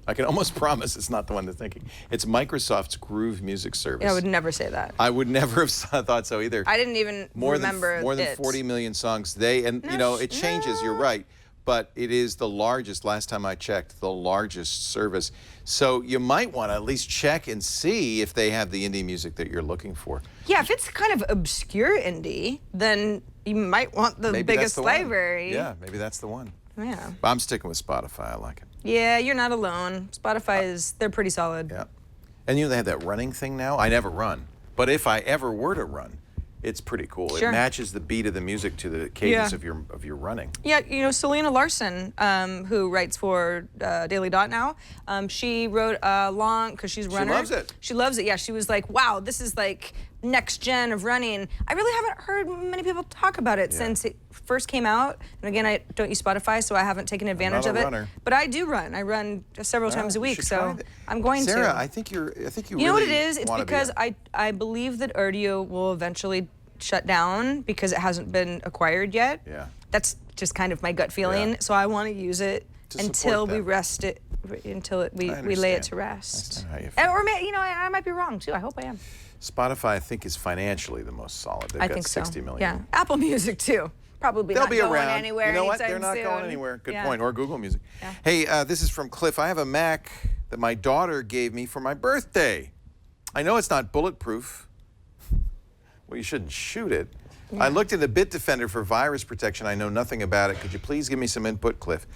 I can almost promise it's not the one they're thinking. It's Microsoft's Groove Music Service. Yeah, I would never say that. I would never have thought so either. I didn't even remember more than it. 40 million songs. It changes. You're right, but it is the largest, last time I checked, the largest service. So you might want to at least check and see if they have the indie music that you're looking for. Yeah, if it's kind of obscure indie, then you might want the Maybe biggest that's the one. library. Yeah, maybe that's the one. Yeah. But I'm sticking with Spotify. I like it. Yeah, you're not alone. Spotify they're pretty solid. Yeah. And you know they have that running thing now? I never run. But if I ever were to run, it's pretty cool. Sure. It matches the beat of the music to the cadence Yeah. of your running. Yeah, you know, Selena Larson, who writes for Daily Dot now, she wrote a long, because she's a runner. She loves it. She loves it, yeah. She was like, wow, this is like next gen of running. I really haven't heard many people talk about it since it first came out. And again, I don't use Spotify, so I haven't taken advantage of it. Runner. But I do run. I run several times a week, so I'm going Sarah, to. I think you You know what it is? It's because I believe that Erdio will eventually shut down because it hasn't been acquired yet. Yeah. That's just kind of my gut feeling. So I want to use it until we them. rest it, until we lay it to rest. I understand how you feel. Or you know, I might be wrong too. I hope I am. Spotify, I think, is financially the most solid. They've I got think 60 so. million. Yeah. Apple Music too. Probably They'll not be going around. anywhere. You know what? anytime They're not soon. going anywhere. Good Yeah. point. Or Google Music. Yeah. Hey, this is from Cliff. I have a Mac that my daughter gave me for my birthday. I know it's not bulletproof. Well, you shouldn't shoot it. I looked at the Bitdefender for virus protection. I know nothing about it. Could you please give me some input, Cliff?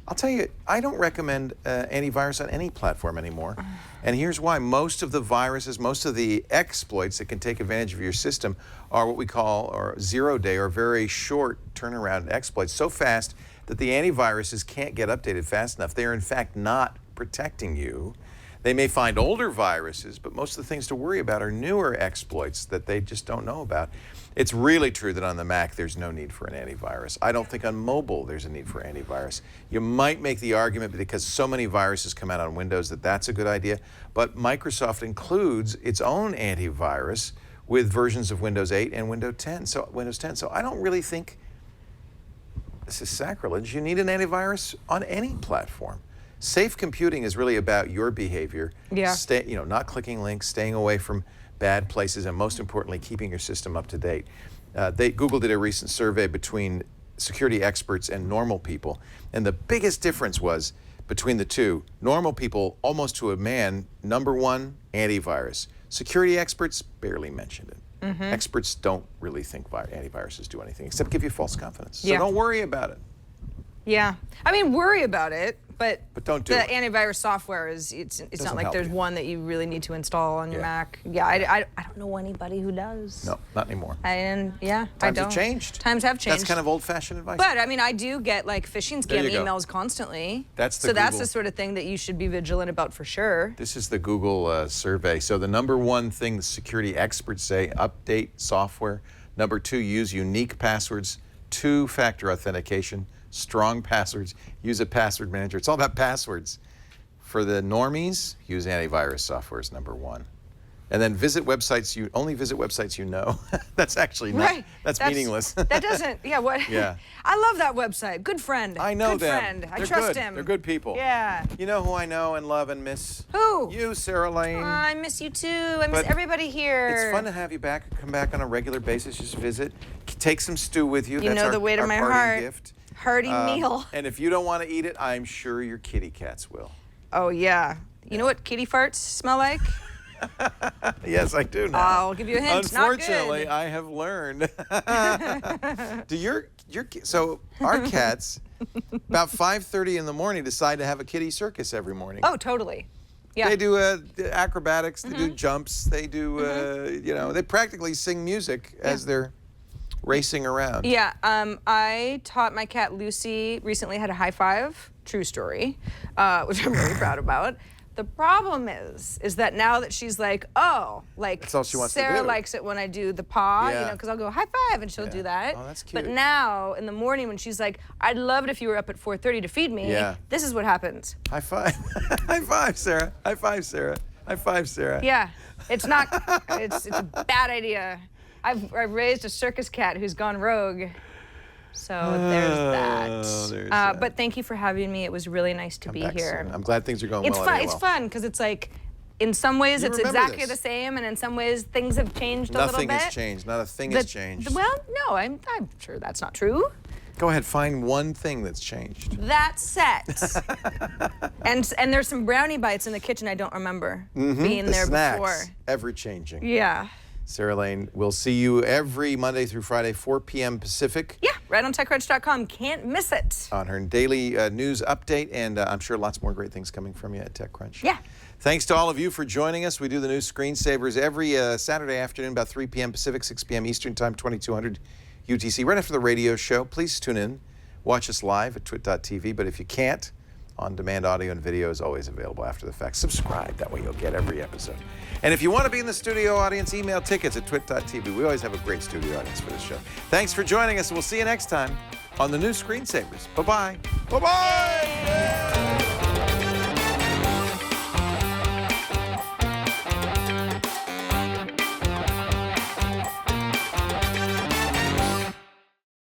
I'll tell you, I don't recommend antivirus on any platform anymore. And here's why. Most of the viruses, most of the exploits that can take advantage of your system are what we call zero-day or very short turnaround exploits, so fast that the antiviruses can't get updated fast enough. They are, in fact, not protecting you. They may find older viruses, but most of the things to worry about are newer exploits that they just don't know about. It's really true that on the Mac, there's no need for an antivirus. I don't think on mobile there's a need for antivirus. You might make the argument because so many viruses come out on Windows that that's a good idea, but Microsoft includes its own antivirus with versions of Windows 8 and Windows 10. So I don't really think this is sacrilege. You need an antivirus on any platform. Safe computing is really about your behavior. Yeah. Not clicking links, staying away from bad places, and most importantly, keeping your system up to date. Google did a recent survey between security experts and normal people, and the biggest difference was between the two. Normal people, almost to a man, number one, antivirus. Security experts barely mentioned it. Experts don't really think antiviruses do anything except give you false confidence. So don't worry about it. Yeah. I mean, worry about it, but don't do it. The antivirus software it's not like help there's you. one that you really need to install on your Mac. Yeah, I don't know anybody who does. No, not anymore. I Times don't. have changed. Times have changed. That's kind of old-fashioned advice. But I mean, I do get like phishing There scam you go. emails constantly. That's the so that's Google. the sort of thing that you should be vigilant about for sure. This is the Google survey. So the number one thing the security experts say, update software. Number two, use unique passwords. Two-factor authentication. Strong passwords. Use a password manager. It's all about passwords. For the normies, use antivirus software is number one. And then only visit websites you know. That's actually not, Right. that's meaningless. That doesn't, what? Yeah. I love that website. Good friend. I know Good them. friend. I They're trust good. him. They're good people. Yeah. You know who I know and love and miss? Who? You, Sarah Lane. I miss you too. I miss But everybody here. It's fun to have you back. Come back on a regular basis. Just visit. Take some stew with you. You That's know our, the weight of our my parting heart. gift. Hearty meal. And if you don't want to eat it, I'm sure your kitty cats will. Oh, yeah. You know what kitty farts smell like? Yes, I do now. I'll give you a hint. Unfortunately, Not I have learned. So our cats, about 5:30 in the morning, decide to have a kitty circus every morning. good. Oh, totally. Yeah. They do acrobatics. They do jumps. They do, they practically sing music as they're racing around. Yeah, I taught my cat Lucy recently had a high five, true story, which I'm really proud about. The problem is that now that she's like, That's all she wants to Sarah do. likes it when I do the paw, Yeah. because I'll go high five and she'll do that. Oh, that's cute. But now in the morning when she's like, I'd love it if you were up at 4:30 to feed me. Yeah. This is what happens. High five. High five, Sarah. High five, Sarah. High five, Sarah. Yeah, it's not. it's a bad idea. I've raised a circus cat who's gone rogue. So there's that. There's that. But thank you for having me. It was really nice to be Back here. soon. I'm glad things are going It's well. fun. at It's AOL. fun because it's like, in some ways, You it's remember exactly this. the same, and in some ways, things have changed a little Nothing bit. has changed. Not a thing has changed. Well, no, I'm sure that's not true. Go ahead, find one thing that's changed. That set. and there's some brownie bites in the kitchen I don't remember being the there snacks, before. Ever changing. Yeah. Sarah Lane, we'll see you every Monday through Friday, 4 p.m. Pacific. Yeah, right on TechCrunch.com. Can't miss it. On her daily news update, and I'm sure lots more great things coming from you at TechCrunch. Yeah. Thanks to all of you for joining us. We do the news screensavers every Saturday afternoon, about 3 p.m. Pacific, 6 p.m. Eastern Time, 2200 UTC, right after the radio show. Please tune in. Watch us live at twit.tv, but if you can't, on-demand audio and video is always available after the fact. Subscribe, that way you'll get every episode. And if you want to be in the studio audience, email tickets at twit.tv. We always have a great studio audience for this show. Thanks for joining us. We'll see you next time on the new Screensavers. Bye-bye. Bye-bye!